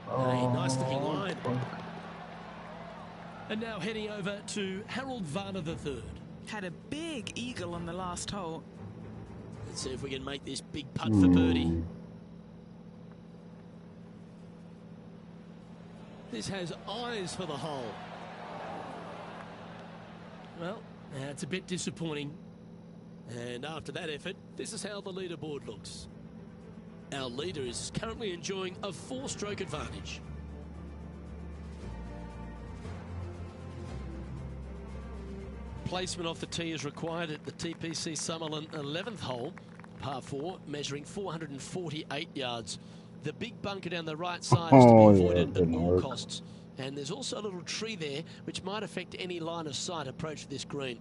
Hey, nice looking line. And now heading over to Harold Varner III. Had a big eagle on the last hole. Let's see if we can make this big putt for birdie. This has eyes for the hole. Well, that's a bit disappointing. And after that effort, this is how the leaderboard looks. Our leader is currently enjoying a 4-stroke advantage. Placement off the tee is required at the TPC Summerlin 11th hole, par 4, measuring 448 yards. The big bunker down the right side is to be avoided at all costs. And there's also a little tree there which might affect any line of sight approach to this green.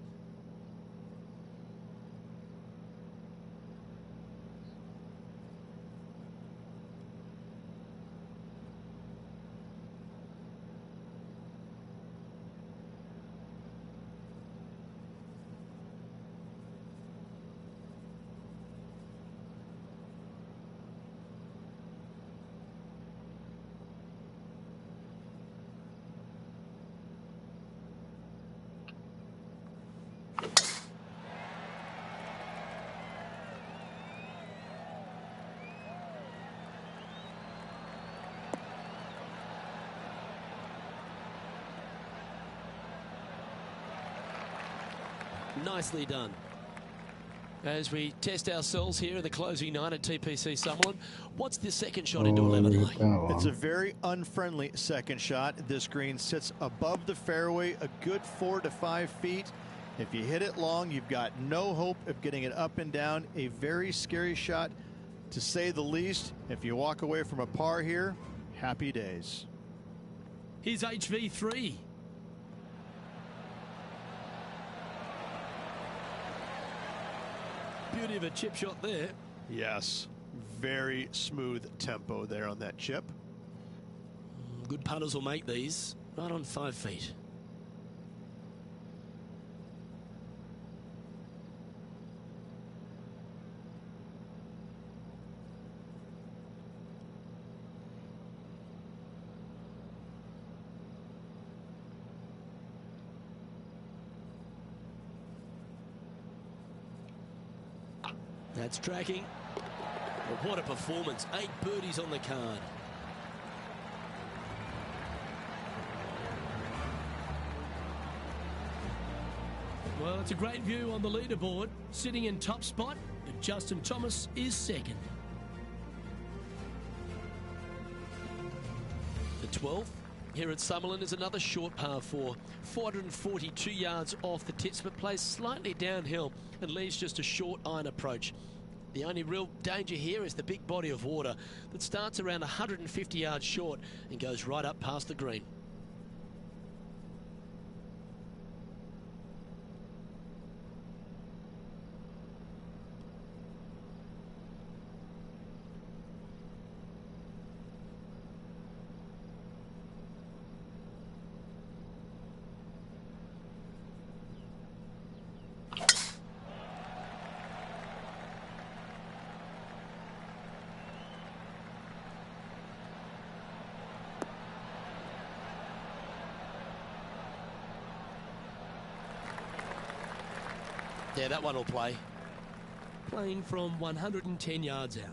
Nicely done. As we test ourselves here in the closing 9 at TPC Summerlin, what's the second shot into 11 like? It's a very unfriendly second shot. This green sits above the fairway a good 4 to 5 feet. If you hit it long, you've got no hope of getting it up and down. A very scary shot, to say the least. If you walk away from a par here, happy days. Here's HV3. Beauty of a chip shot there. Yes, very smooth tempo there on that chip. Good putters will make these right on 5 feet. That's tracking. But what a performance. 8 birdies on the card. Well, it's a great view on the leaderboard. Sitting in top spot, but Justin Thomas is second. The 12th here at Summerlin is another short par 4. 442 yards off the tips, but plays slightly downhill and leaves just a short iron approach. The only real danger here is the big body of water that starts around 150 yards short and goes right up past the green. Yeah, that one will play. Playing from 110 yards out.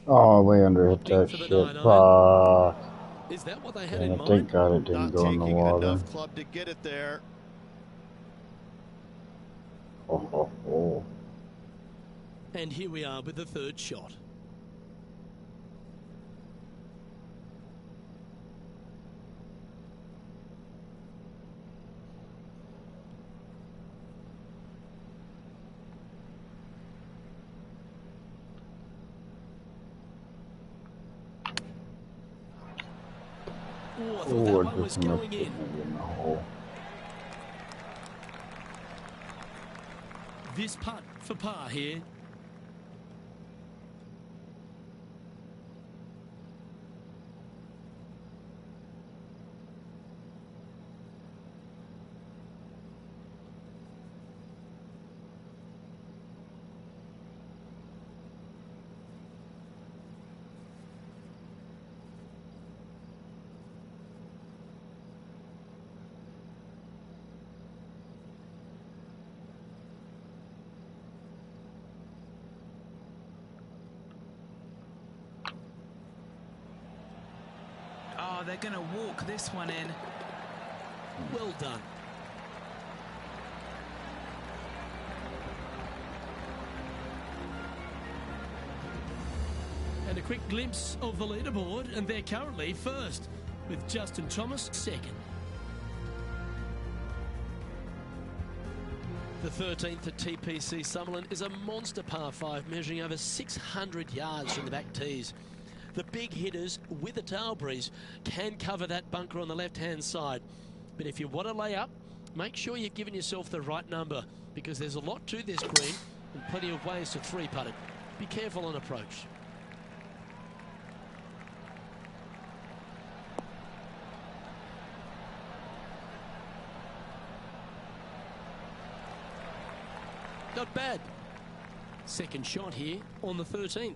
Oh, way under hit that shit. Is that what they had And in I mind? thank God it didn't go in the water. Enough club to get it there. Oh. And here we are with the third shot. Oh, I thought that one was going in. This putt for par here. they're going to walk this one in. Well done. And a quick glimpse of the leaderboard, and they're currently first, with Justin Thomas second. The 13th at TPC Summerlin is a monster par 5 measuring over 600 yards from the back tees. The big hitters with a tail breeze can cover that bunker on the left-hand side. But if you want to lay up, make sure you've given yourself the right number, because there's a lot to this green and plenty of ways to three-putt it. Be careful on approach. Not bad. Second shot here on the 13th.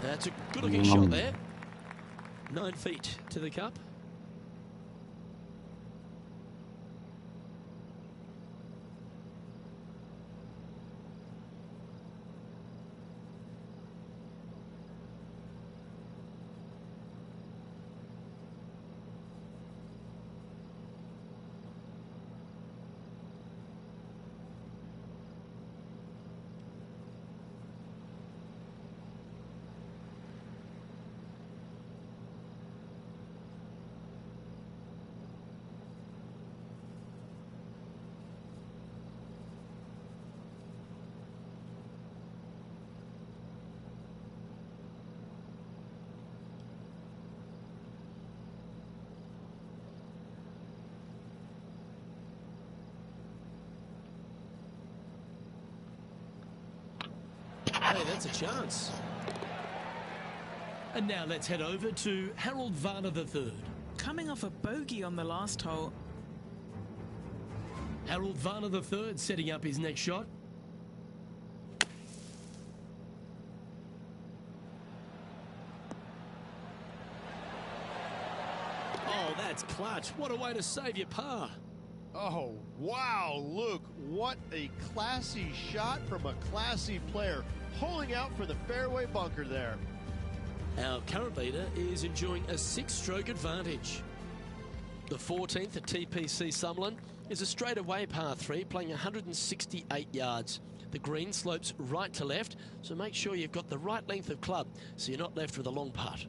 That's a good-looking shot there. 9 feet to the cup. Hey, that's a chance. And now let's head over to Harold Varner III. Coming off a bogey on the last hole. Harold Varner III setting up his next shot. Oh, that's clutch. What a way to save your par. Oh, wow, Luke, what a classy shot from a classy player, holding out for the fairway bunker there. Our current leader is enjoying a 6-stroke advantage. The 14th at TPC Summerlin is a straightaway par 3 playing 168 yards. The green slopes right to left, so make sure you've got the right length of club so you're not left with a long putt.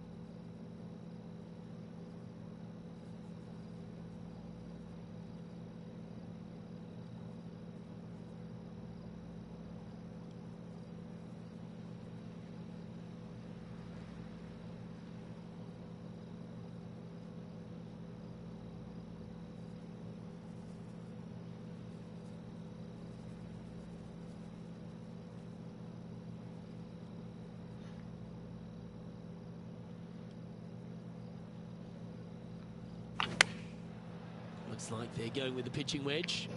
Looks like they're going with the pitching wedge.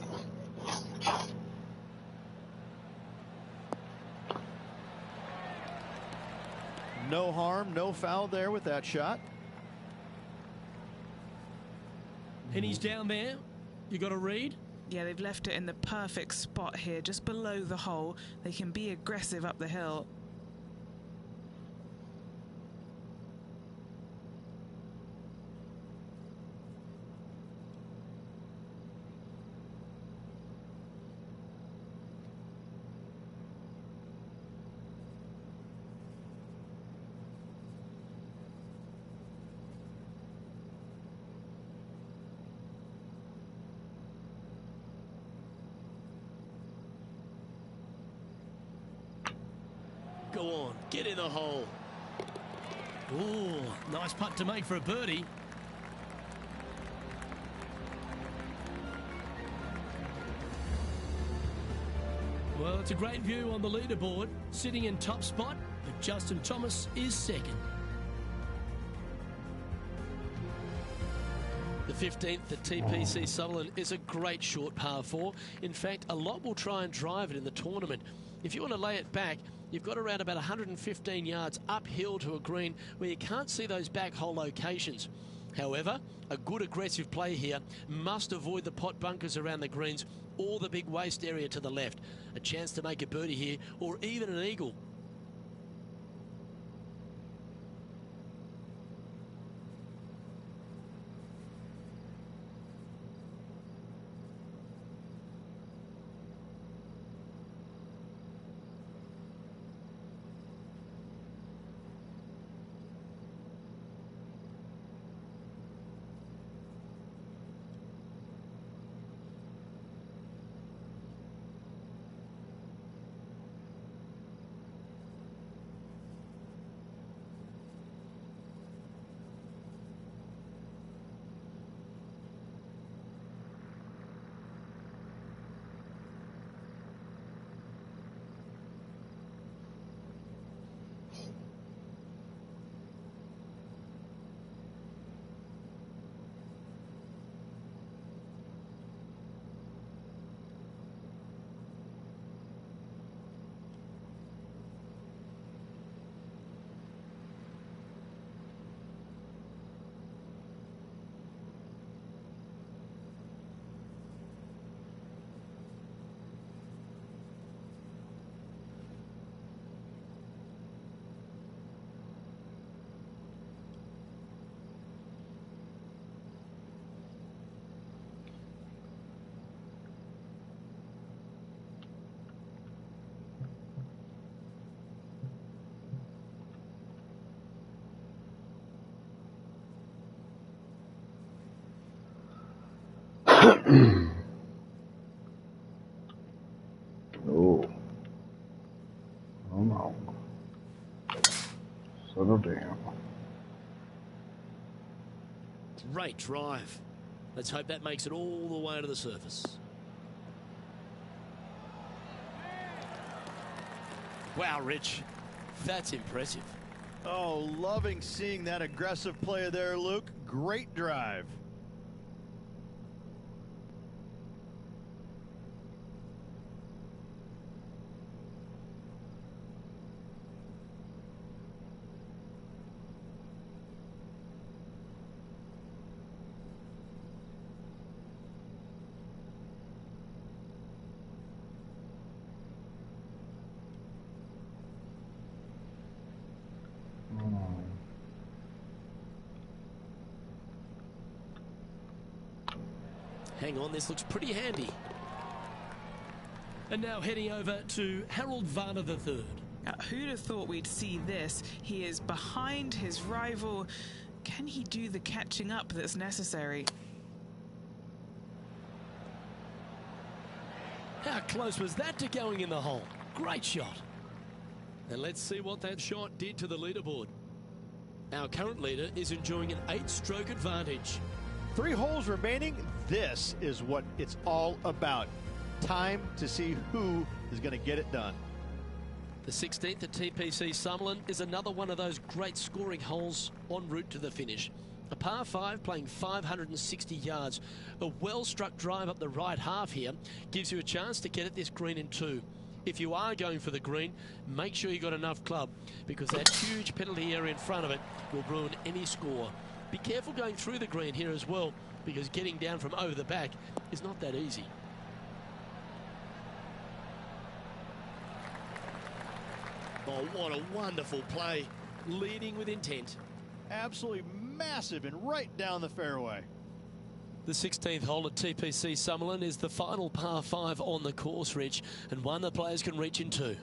No harm, no foul there with that shot. And he's down there. You got a read? Yeah, they've left it in the perfect spot here, just below the hole. They can be aggressive up the hill. Go on, get in the hole. Ooh, nice putt to make for a birdie. Well, it's a great view on the leaderboard. Sitting in top spot, but Justin Thomas is second. The 15th at TPC Sutherland is a great short par 4. In fact, a lot will try and drive it in the tournament. If you want to lay it back, you've got around about 115 yards uphill to a green where you can't see those back hole locations. However, a good aggressive play here must avoid the pot bunkers around the greens or the big waste area to the left. A chance to make a birdie here or even an eagle. Oh. Oh no. Settle down. Great drive. Let's hope that makes it all the way to the surface. Wow, Rich. That's impressive. Oh, loving seeing that aggressive play there, Luke. Great drive. Hang on, this looks pretty handy. And now heading over to Harold Varner III. Now, who'd have thought we'd see this? He is behind his rival. Can he do the catching up that's necessary? How close was that to going in the hole? Great shot. And let's see what that shot did to the leaderboard. Our current leader is enjoying an 8-stroke advantage. 3 holes remaining. This is what it's all about. Time to see who is going to get it done. The 16th at TPC Sutherland is another one of those great scoring holes en route to the finish. A par 5 playing 560 yards. A well-struck drive up the right half here gives you a chance to get at this green in 2. If you are going for the green, make sure you got enough club because that huge penalty area in front of it will ruin any score. Be careful going through the green here as well because getting down from over the back is not that easy. Oh, what a wonderful play. Leading with intent. Absolutely massive and right down the fairway. The 16th hole at TPC Sutherland is the final par 5 on the course, Rich, and one the players can reach in 2.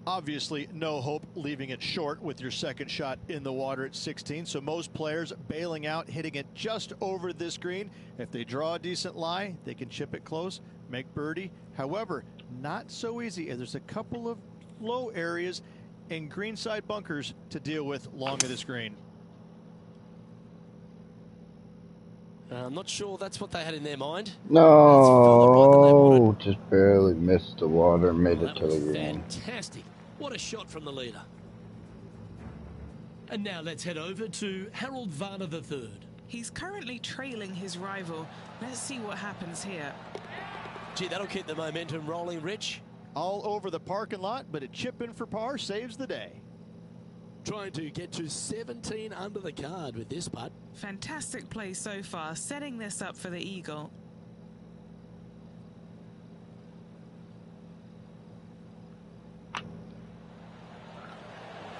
Obviously, no hope leaving it short with your second shot in the water at 16. So most players bailing out, hitting it just over this green. If they draw a decent lie, they can chip it close, make birdie. However, not so easy. There's a couple of low areas and greenside bunkers to deal with long of this green. I'm not sure that's what they had in their mind. No, just barely missed the water, made it to the green. Fantastic. What a shot from the leader. And now let's head over to Harold Varner III. He's currently trailing his rival. Let's see what happens here. Gee, that'll keep the momentum rolling, Rich. All over the parking lot, but a chip in for par saves the day. Trying to get to 17 under the card with this putt. Fantastic play so far, setting this up for the eagle.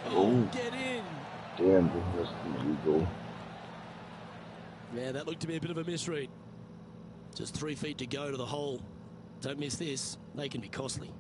Oh, get in. Damn, this is the eagle. Yeah, that looked to be a bit of a misread. Just 3 feet to go to the hole. Don't miss this. They can be costly.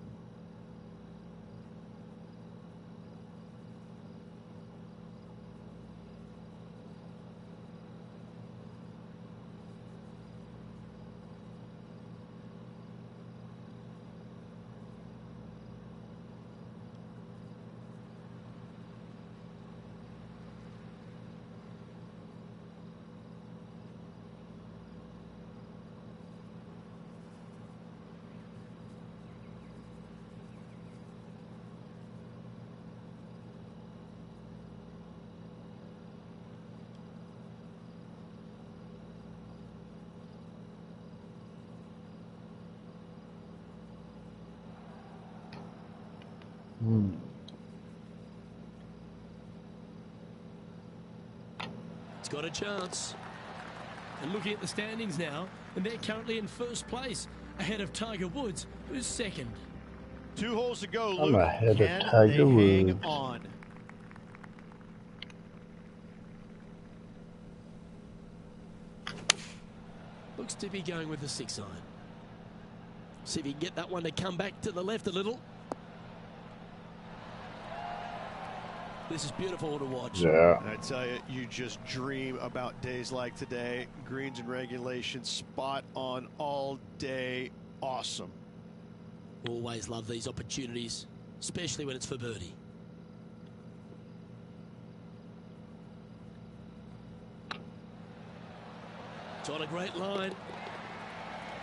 It's got a chance. And looking at the standings now, and they're currently in first place, ahead of Tiger Woods, who's second. 2 holes to go, Luke. I'm ahead Can of Tiger they hang Woods. on? Looks to be going with the 6 iron. See if he can get that one to come back to the left a little. This is beautiful to watch. Yeah. I tell you, you just dream about days like today. Greens and regulation, spot on all day. Awesome. Always love these opportunities, especially when it's for birdie. It's on a great line.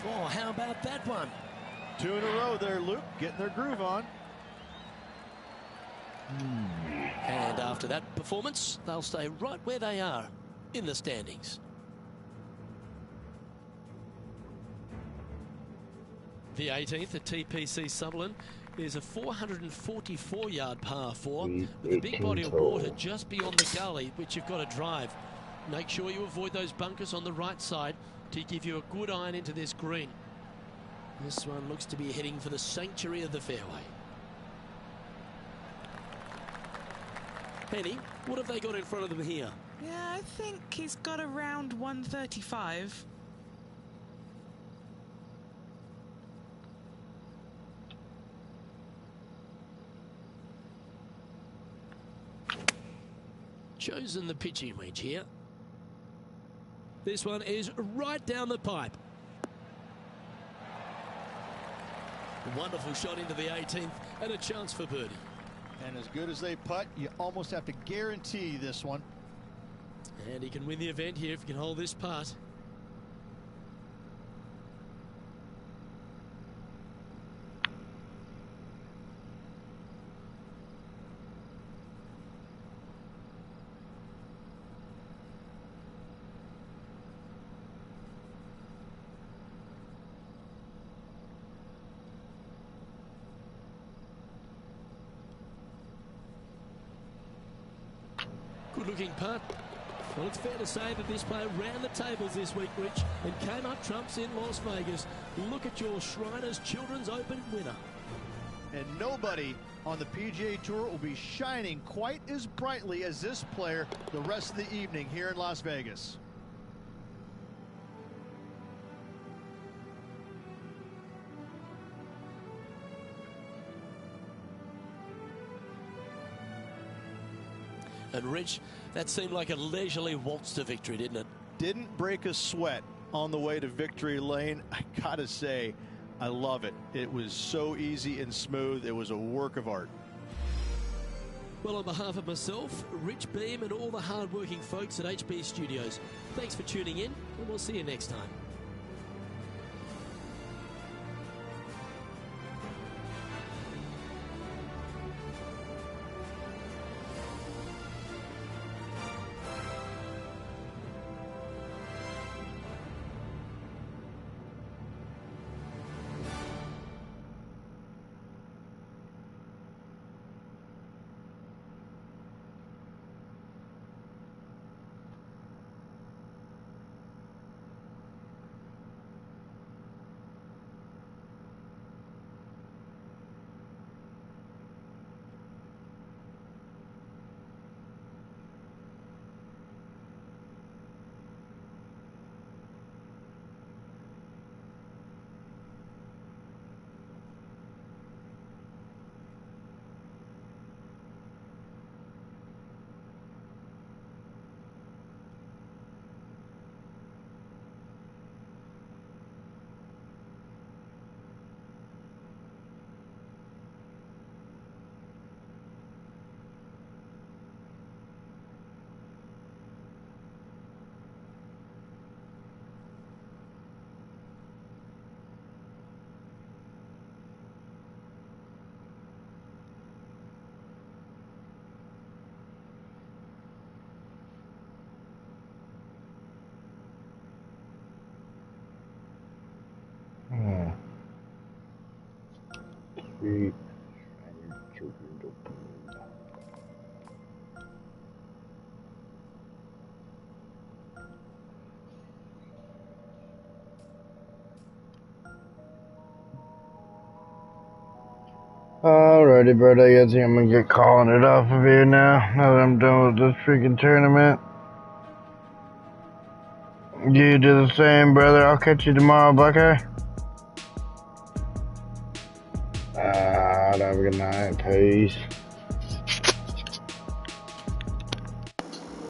Oh, how about that one? 2 in a row there, Luke. Getting their groove on. And after that performance, they'll stay right where they are in the standings. The 18th at TPC Sutherland is a 444-yard par 4 with a big body of water just beyond the gully, which you've got to drive. Make sure you avoid those bunkers on the right side to give you a good iron into this green. This one looks to be heading for the sanctuary of the fairway. Penny, what have they got in front of them here? Yeah, I think he's got around 135. Chosen the pitching wedge here. This one is right down the pipe. A wonderful shot into the 18th and a chance for birdie. And as good as they putt, you almost have to guarantee this one. And he can win the event here if he can hold this putt. Good-looking putt. Well, it's fair to say that this player ran the tables this week, Rich, and came up trumps in Las Vegas. Look at your Shriners Children's Open winner. And nobody on the PGA Tour will be shining quite as brightly as this player the rest of the evening here in Las Vegas. And Rich, that seemed like a leisurely waltz to victory, didn't it? Didn't break a sweat on the way to victory lane. I gotta say, I love it. It was so easy and smooth. It was a work of art. Well, on behalf of myself, Rich Beam, and all the hard-working folks at HB Studios, thanks for tuning in. and we'll see you next time. Alrighty, bro. I guess I'm gonna get calling it off of here now that I'm done with this freaking tournament. You do the same, brother. I'll catch you tomorrow, Buckeye. Have a good night. Peace.